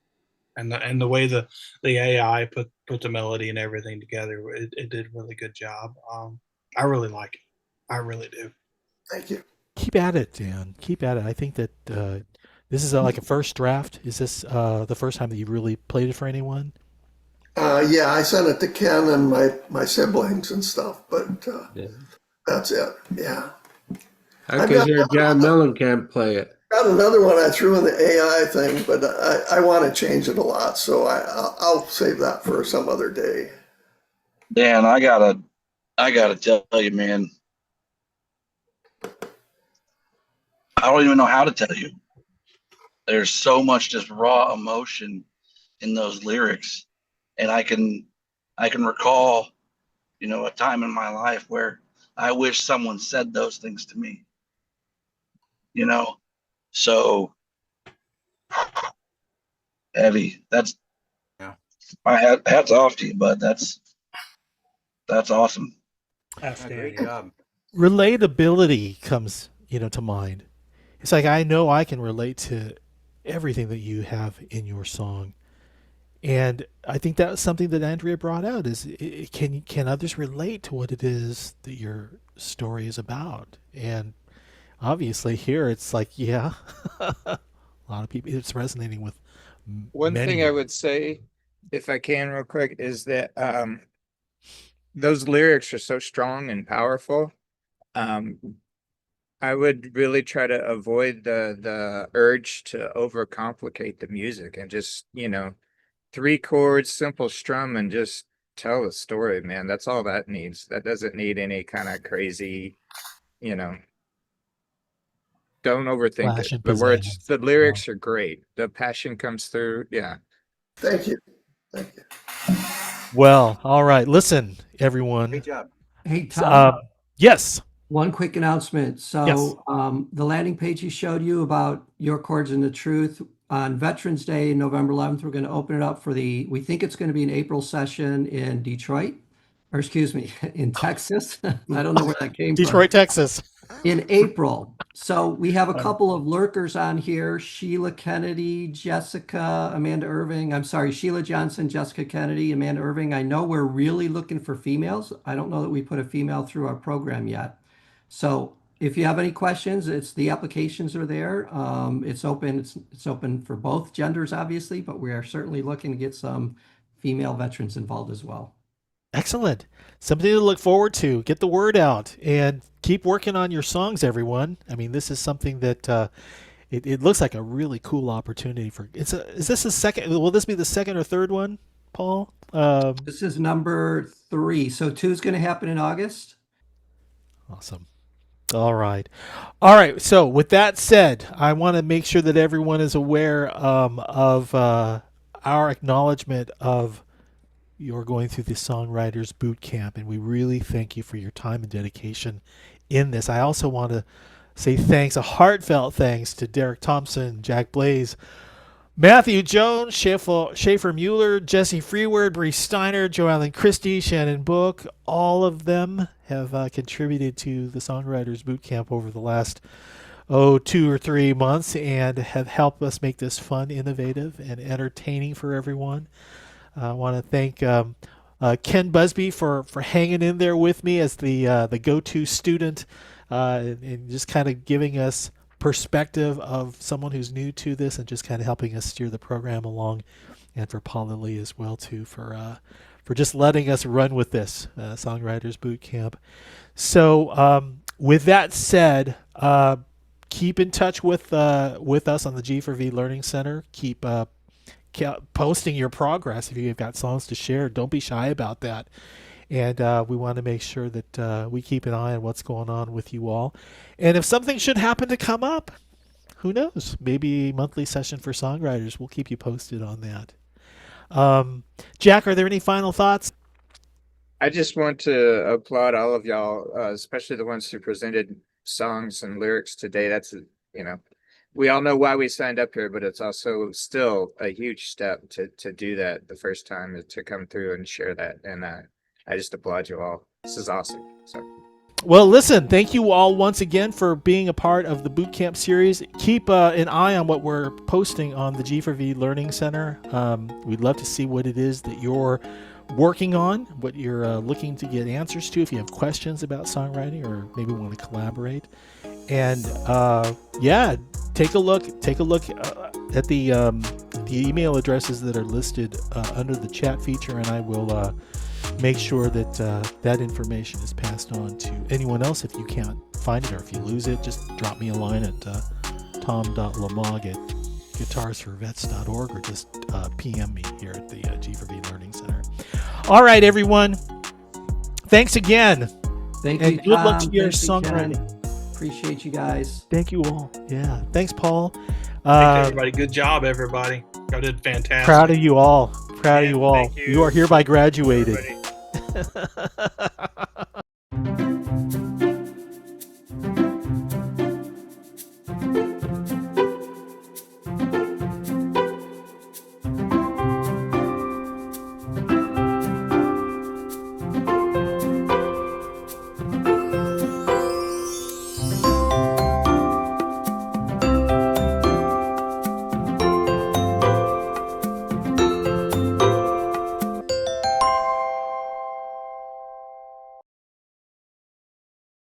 Speaker 8: the way the AI put the melody and everything together, it did a really good job. I really like it. I really do.
Speaker 10: Thank you.
Speaker 1: Keep at it, Dan. Keep at it. I think that this is like a first draft. Is this the first time that you really played it for anyone?
Speaker 10: Yeah, I sent it to Ken and my siblings and stuff, but that's it. Yeah.
Speaker 7: I can hear John Mellencamp play it.
Speaker 10: Got another one I threw in the AI thing, but I want to change it a lot, so I'll save that for some other day.
Speaker 4: Dan, I gotta tell you, man. I don't even know how to tell you. There's so much just raw emotion in those lyrics, and I can recall, a time in my life where I wish someone said those things to me. So heavy. That's my hats off to you, bud. That's awesome.
Speaker 9: Outstanding.
Speaker 5: Great job.
Speaker 1: Relatability comes, to mind. It's like I know I can relate to everything that you have in your song, and I think that was something that Andrea brought out. Is can others relate to what it is that your story is about? And obviously, here it's like, a lot of people. It's resonating with.
Speaker 3: One thing I would say, if I can, real quick, is that those lyrics are so strong and powerful. I would really try to avoid the urge to overcomplicate the music and just, 3 chords, simple strum, and just tell the story, man. That's all that needs. That doesn't need any kind of crazy, don't overthink it. The words, the lyrics are great. The passion comes through. Yeah.
Speaker 10: Thank you.
Speaker 1: Well, all right. Listen, everyone.
Speaker 5: Great job.
Speaker 2: Hey, Tom.
Speaker 1: Yes.
Speaker 2: One quick announcement. So the landing page he showed you about Your Chords and the Truth, on Veterans Day, November 11th, we're going to open it up for we think it's going to be an April session in Detroit, or excuse me, in Texas. I don't know where that came from.
Speaker 1: Detroit, Texas.
Speaker 2: In April. So we have a couple of lurkers on here: Sheila Kennedy, Jessica, Amanda Irving. I'm sorry, Sheila Johnson, Jessica Kennedy, Amanda Irving. I know we're really looking for females. I don't know that we put a female through our program yet. So if you have any questions, the applications are there. It's open. It's open for both genders, obviously, but we are certainly looking to get some female veterans involved as well.
Speaker 1: Excellent. Something to look forward to. Get the word out and keep working on your songs, everyone. I mean, this is something that it looks like a really cool opportunity for. Is this the second? Will this be the second or third one, Paul?
Speaker 2: This is number 3. So 2 is going to happen in August.
Speaker 1: Awesome. All right. So with that said, I want to make sure that everyone is aware of our acknowledgement of you're going through the Songwriters Bootcamp, and we really thank you for your time and dedication in this. I also want to say a heartfelt thanks to Derek Thompson, Jack Blaise, Matthew Jones, Schaefer Mueller, Jesse Freeward, Bree Steiner, Joe Allen Christie, Shannon Book. All of them have contributed to the Songwriters Bootcamp over the last 2 or 3 months and have helped us make this fun, innovative, and entertaining for everyone. I want to thank Ken Busby for hanging in there with me as the go-to student and just kind of giving us perspective of someone who's new to this and just kind of helping us steer the program along, and for Paul Lilley as well too for just letting us run with this Songwriters Bootcamp. So with that said, keep in touch with us on the G4V Learning Center. Keep posting your progress if you've got songs to share. Don't be shy about that. And we want to make sure that we keep an eye on what's going on with you all. And if something should happen to come up, who knows? Maybe a monthly session for songwriters. We'll keep you posted on that. Jack, are there any final thoughts?
Speaker 3: I just want to applaud all of y'all, especially the ones who presented songs and lyrics today, that's, we all know why we signed up here, but it's also still a huge step to do that the first time, to come through and share that. And I just applaud you all. This is awesome. So.
Speaker 1: Well, listen, thank you all once again for being a part of the Bootcamp series. Keep an eye on what we're posting on the G4V Learning Center. We'd love to see what it is that you're working on, what you're looking to get answers to, if you have questions about songwriting or maybe want to collaborate. And take a look at the email addresses that are listed under the chat feature, and I will make sure that that information is passed on to anyone else. If you can't find it or if you lose it, just drop me a line at tom.lamog@guitarsforvets.org or just PM me here at the G4V Learning Center. All right, everyone. Thanks again.
Speaker 2: Thank you,
Speaker 1: and good luck to your songwriting.
Speaker 2: Appreciate you guys.
Speaker 1: Thank you all. Yeah. Thanks, Paul.
Speaker 8: Thanks, everybody. Good job, everybody. You did fantastic.
Speaker 1: Proud of you all. Proud of you all.
Speaker 8: Thank you.
Speaker 1: You are hereby graduated.